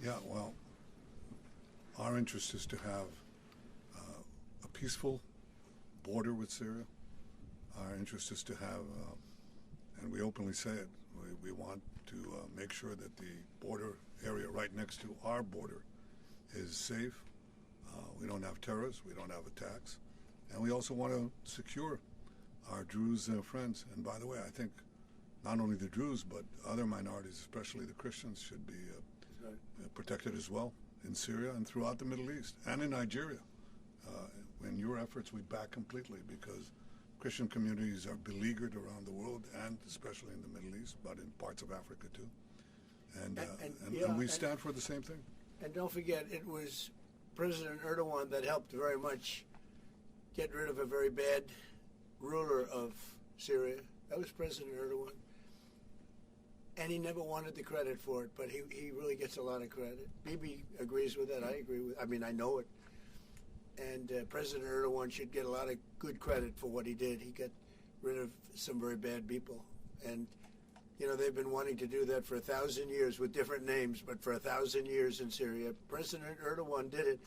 Yeah, well, our interest is to have a peaceful border with Syria. Our interest is to have, and we openly say it, we want to make sure that the border area right next to our border is safe. We don't have terrorists, we don't have attacks, and we also want to secure our Druze friends. And by the way, I think not only the Druze, but other minorities, especially the Christians, should be protected as well in Syria and throughout the Middle East and in Nigeria. In your efforts, we back completely, because Christian communities are beleaguered around the world, and especially in the Middle East, but in parts of Africa too. And we stand for the same thing. And don't forget, it was President Erdogan that helped very much get rid of a very bad ruler of Syria. That was President Erdogan. And he never wanted the credit for it, but he really gets a lot of credit. Bibi agrees with that. I agree with it. I mean, I know it. And President Erdogan should get a lot of good credit for what he did. He got rid of some very bad people. And, you know, they've been wanting to do that for 1,000 years with different names, but for 1,000 years in Syria. President Erdogan did it,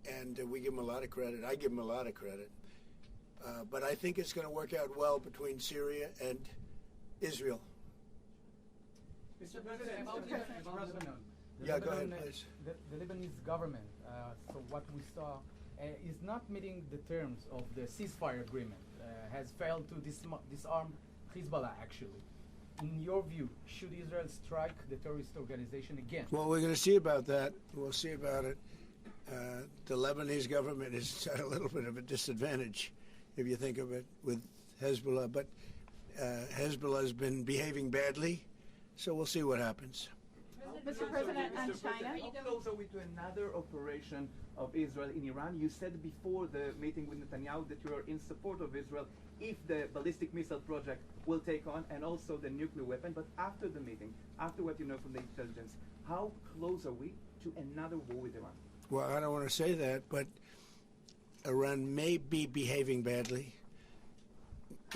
and we give him a lot of credit. I give him a lot of credit. But I think it's going to work out well between Syria and Israel. Mr. President, Yeah, go ahead, please. The Lebanese government, so what we saw, is not meeting the terms of the ceasefire agreement, has failed to disarm Hezbollah, actually. In your view, should Israel strike the terrorist organization again? Well, we're going to see about that. We'll see about it. The Lebanese government is at a little bit of a disadvantage, if you think of it, with Hezbollah. But Hezbollah has been behaving badly. So we'll see what happens. Mr. President, on China. How close are we to another operation of Israel in Iran? You said before the meeting with Netanyahu that you are in support of Israel if the ballistic missile project will take on, and also the nuclear weapon. But after the meeting, after what you know from the intelligence, how close are we to another war with Iran? Well, I don't want to say that, but Iran may be behaving badly.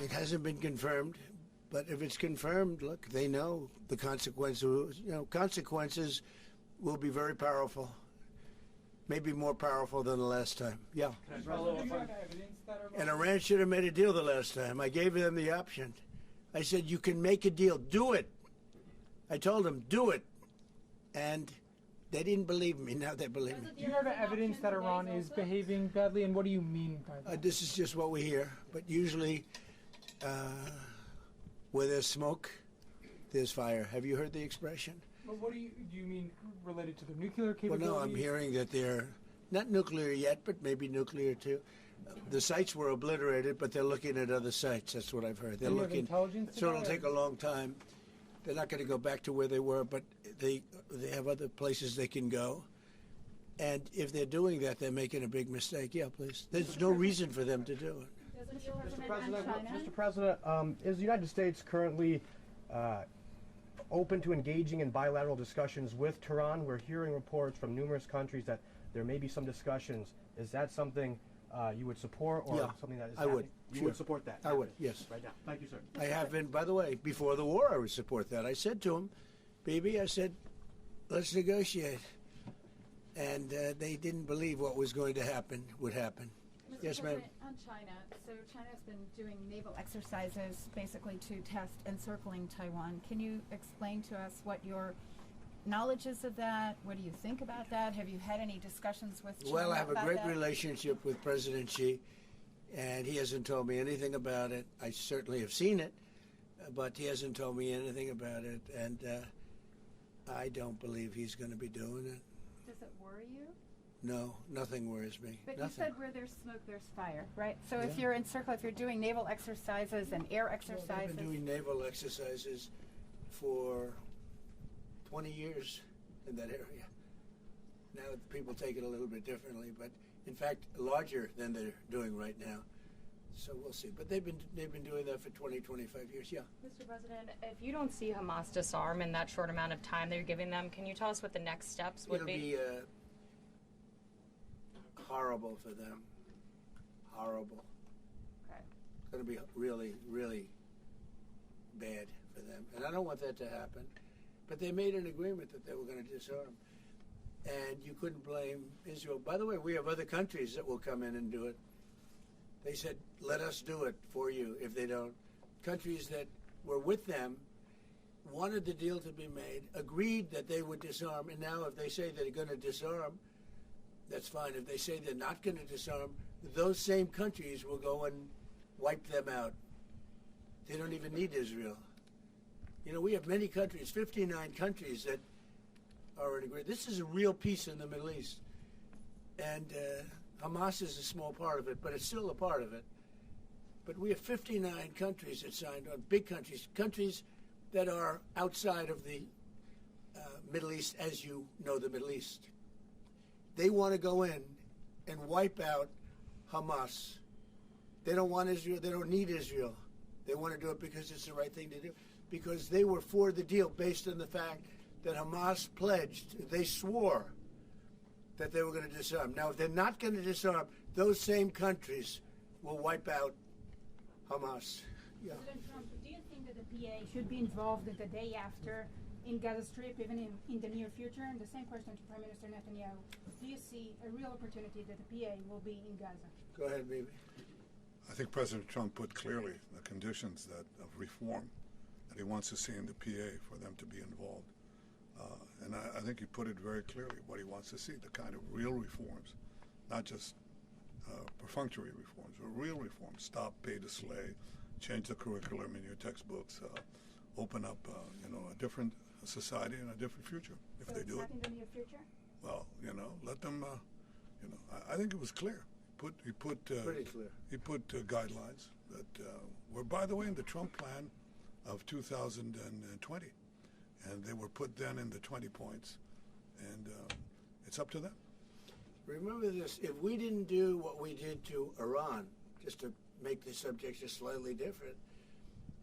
It hasn't been confirmed, but if it's confirmed, look, they know the consequences. You know, consequences will be very powerful, maybe more powerful than the last time. Yeah. And Iran should have made a deal the last time. I gave them the option. I said, you can make a deal. Do it. I told them, do it. And they didn't believe me. Now they believe me. Do you have evidence that Iran is behaving badly, and what do you mean by that? This is just what we hear. But usually, where there's smoke, there's fire. Have you heard the expression? Well, what do you mean related to the nuclear capabilities? Well, no, I'm hearing that they're not nuclear yet, but maybe nuclear too. The sites were obliterated, but they're looking at other sites. That's what I've heard. They're looking. So it'll take a long time. They're not going to go back to where they were, but they have other places they can go. And if they're doing that, they're making a big mistake. Yeah, please. There's no reason for them to do it. Mr. President, is the United States currently open to engaging in bilateral discussions with Tehran? We're hearing reports from numerous countries that there may be some discussions. Is that something you would support, or something that is I would. You would support that? I would, yes. Right now. Thank you, sir. I have been, by the way, before the war, I would support that. I said to him, Bibi, I said, let's negotiate. And they didn't believe what was going to happen would happen. Yes, ma'am. On China, so China has been doing naval exercises basically to test encircling Taiwan. Can you explain to us what your knowledge is of that? What do you think about that? Have you had any discussions with China? Well, I have a great that? relationship with President Xi, and he hasn't told me anything about it. I certainly have seen it, but he hasn't told me anything about it, and I don't believe he's going to be doing it. Does it worry you? No, nothing worries me. But nothing. you said where there's smoke, there's fire, right? So if you're encircled, if you're doing naval exercises and air exercises. Well, they've been doing naval exercises for 20 years in that area. Now people take it a little bit differently, but in fact larger than they're doing right now. So we'll see. But they've been doing that for 20, 25 years. Yeah. Mr. President, if you don't see Hamas disarm in that short amount of time that you're giving them, can you tell us what the next steps would be? It'll be horrible for them. Horrible. Okay. It's going to be really, really bad for them. And I don't want that to happen. But they made an agreement that they were going to disarm. And you couldn't blame Israel. By the way, we have other countries that will come in and do it. They said, let us do it for you if they don't. Countries that were with them wanted the deal to be made, agreed that they would disarm, and now if they say they're going to disarm, that's fine. If they say they're not going to disarm, those same countries will go and wipe them out. They don't even need Israel. You know, we have many countries, 59 countries that are in agreement. This is a real peace in the Middle East. And Hamas is a small part of it, but it's still a part of it. But we have 59 countries that signed on, big countries, countries that are outside of the Middle East, as you know the Middle East. They want to go in and wipe out Hamas. They don't want Israel. They don't need Israel. They want to do it because it's the right thing to do. Because they were for the deal based on the fact that Hamas pledged, they swore that they were going to disarm. Now, if they're not going to disarm, those same countries will wipe out Hamas. Yeah. President Trump, do you think that the PA should be involved the day after in Gaza Strip, even in the near future? And the same question to Prime Minister Netanyahu. Do you see a real opportunity that the PA will be in Gaza? Go ahead, baby. I think President Trump put clearly the conditions of reform that he wants to see in the PA for them to be involved. And I think he put it very clearly what he wants to see, the kind of real reforms, not just perfunctory reforms, but real reforms. Stop pay to slay, change the curriculum in your textbooks, open up a different society and a different future if so they do it. In the near future? Well, let them, I think it was clear. He put pretty clear. He put guidelines that were, by the way, in the Trump plan of 2020. and they were put then in the 20 points, and it's up to them. Remember this, if we didn't do what we did to Iran, just to make the subject just slightly different,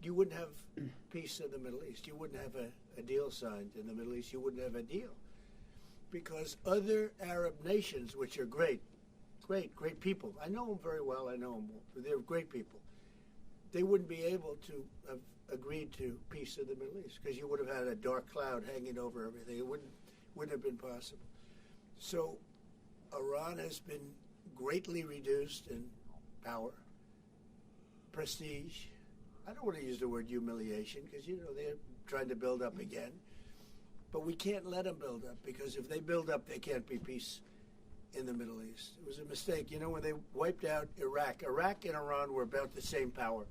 you wouldn't have peace in the Middle East. You wouldn't have a deal signed in the Middle East. You wouldn't have a deal. Because other Arab nations, which are great people, I know them very well, I know them, they're great people, they wouldn't be able to have agreed to peace in the Middle East, because you would have had a dark cloud hanging over everything. It wouldn't have been possible. So Iran has been greatly reduced in power, prestige. I don't want to use the word humiliation, because, you know, they're trying to build up again. But we can't let them build up, because if they build up, there can't be peace in the Middle East. It was a mistake. You know, when they wiped out Iraq and Iran were about the same power.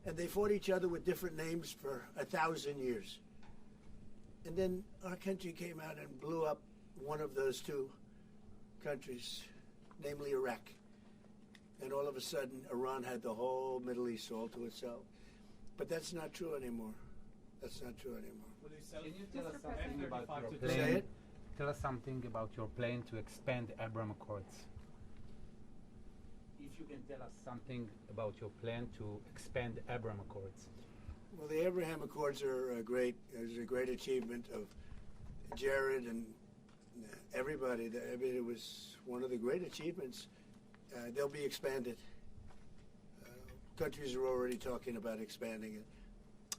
And they fought each other with different names for 1,000 years. And then our country came out and blew up one of those two countries, namely Iraq. And all of a sudden, Iran had the whole Middle East all to itself. But that's not true anymore. That's not true anymore. Can you tell us something about your plan? Tell us something about your plan to expand Abraham Accords. If you can tell us something about your plan to expand Abraham Accords. Well, the Abraham Accords are great. It was a great achievement of Jared and everybody. I mean, it was one of the great achievements. They'll be expanded. Countries are already talking about expanding it,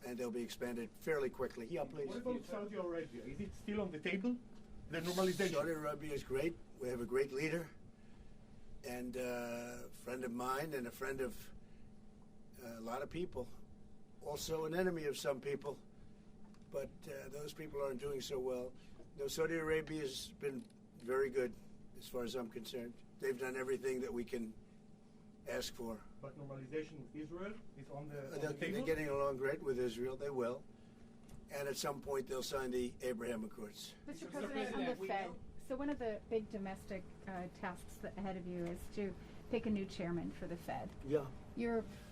and they'll be expanded fairly quickly. Yeah, please. What about Saudi Arabia? Is it still on the table? The normalization? Saudi Arabia is great. We have a great leader, and a friend of mine and a friend of a lot of people. Also an enemy of some people, but those people aren't doing so well. No, Saudi Arabia has been very good as far as I'm concerned. They've done everything that we can ask for. But normalization with Israel is on the table? They're getting along great with Israel. They will. And at some point, they'll sign the Abraham Accords. Mr. President, on the Fed, so one of the big domestic tasks ahead of you is to pick a new chairman for the Fed. Yeah.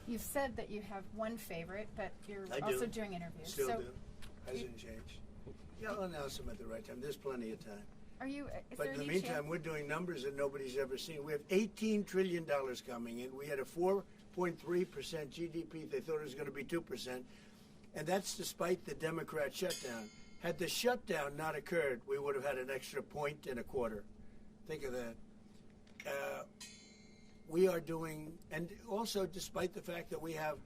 You've said that you have one favorite, but you're also doing interviews. Still do. Hasn't changed. Yeah, I'll announce them at the right time. There's plenty of time. But in the meantime, we're doing numbers that nobody's ever seen. We have $18 trillion coming in. We had a 4.3% GDP. They thought it was going to be 2%. And that's despite the Democrat shutdown. Had the shutdown not occurred, we would have had an extra 1.25. Think of that. We are doing, and also despite the fact that we have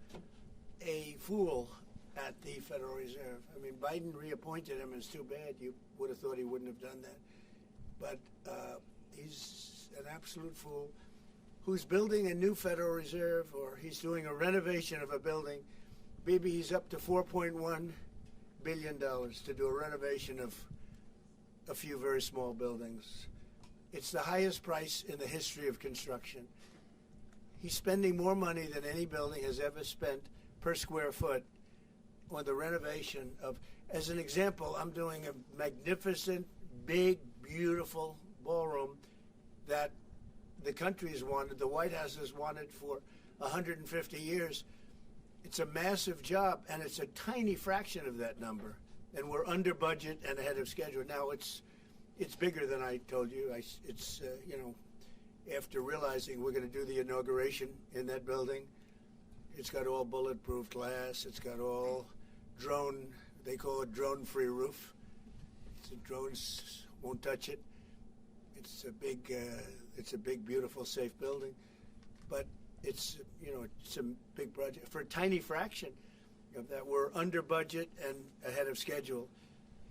a fool at the Federal Reserve. I mean, Biden reappointed him. It's too bad. You would have thought he wouldn't have done that. But he's an absolute fool who's building a new Federal Reserve, or he's doing a renovation of a building. Maybe he's up to $4.1 billion to do a renovation of a few very small buildings. It's the highest price in the history of construction. He's spending more money than any building has ever spent per square foot on the renovation of, as an example, I'm doing a magnificent, big, beautiful ballroom that the country has wanted, the White House has wanted for 150 years. It's a massive job, and it's a tiny fraction of that number. And we're under budget and ahead of schedule. Now it's bigger than I told you. It's you know, after realizing we're going to do the inauguration in that building, it's got all bulletproof glass. It's got all drone. They call it drone-free roof. So drones won't touch it. It's a big, beautiful, safe building. But it's, you know, it's a big project. For a tiny fraction of that, we're under budget and ahead of schedule.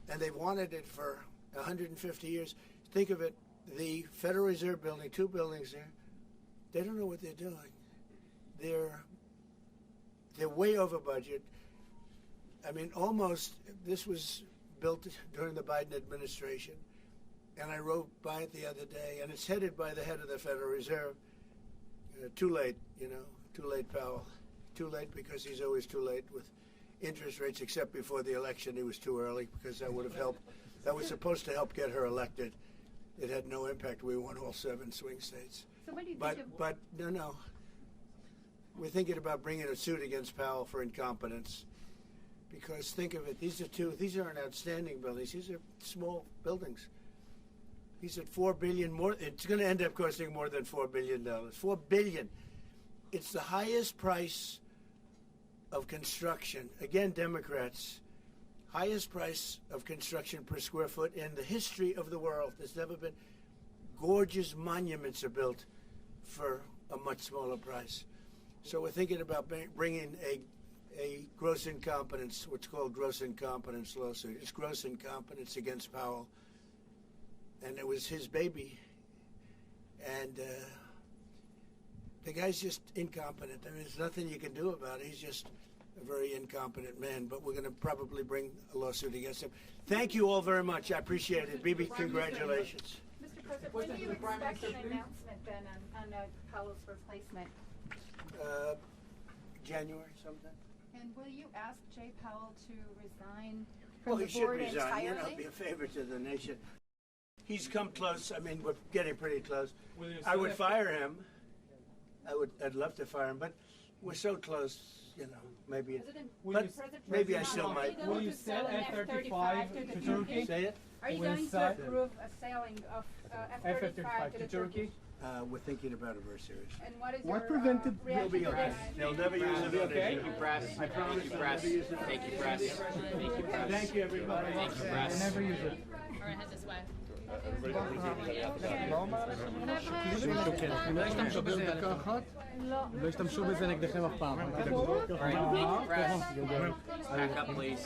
And they've wanted it for 150 years. Think of it, the Federal Reserve building, 2 buildings there, they don't know what they're doing. They're way over budget. I mean, almost, this was built during the Biden administration. And I rode by it the other day, and it's headed by the head of the Federal Reserve. Too late, you know, too late, Powell. Too late because he's always too late with interest rates, except before the election he was too early, because that would have helped. That was supposed to help get her elected. It had no impact. We won all 7 swing states. So what do you but, think of... But no. We're thinking about bringing a suit against Powell for incompetence. Because think of it, these aren't outstanding buildings, these are small buildings. He's at $4 billion more. It's going to end up costing more than $4 billion. $4 billion. It's the highest price of construction. Again, Democrats, highest price of construction per square foot in the history of the world. There's never been. Gorgeous monuments are built for a much smaller price. So we're thinking about bringing a gross incompetence, what's called gross incompetence lawsuit. It's gross incompetence against Powell. And it was his baby. And the guy's just incompetent. I mean, there's nothing you can do about it. He's just a very incompetent man. But we're going to probably bring a lawsuit against him. Thank you all very much. I appreciate it. Bibi, congratulations. Mr. President, when do you expect an announcement then on Powell's replacement? January sometime. And will you ask Jay Powell to resign from Well, the he should board resign. entirely? You know, be a favor to the nation. He's come close. I mean, we're getting pretty close. I would fire him. I'd love to fire him, but we're so close. You know, maybe. But maybe I still might. Will you sell F-35 to Turkey? Say it. Are you going to approve a selling of F-35 to the Turkish? We're thinking about it very seriously. And what is What your prevented- reaction They'll be to okay. this? They'll never use it. Okay. Thank you, press. I promise. Thank you, press. Thank you, press. Thank you, press. Thank you, everybody. Thank you, press. Never use it. Or head this way. לא השתמשו בזה לקחת, לא השתמשו בזה נגדכם אף פעם. Back up, please.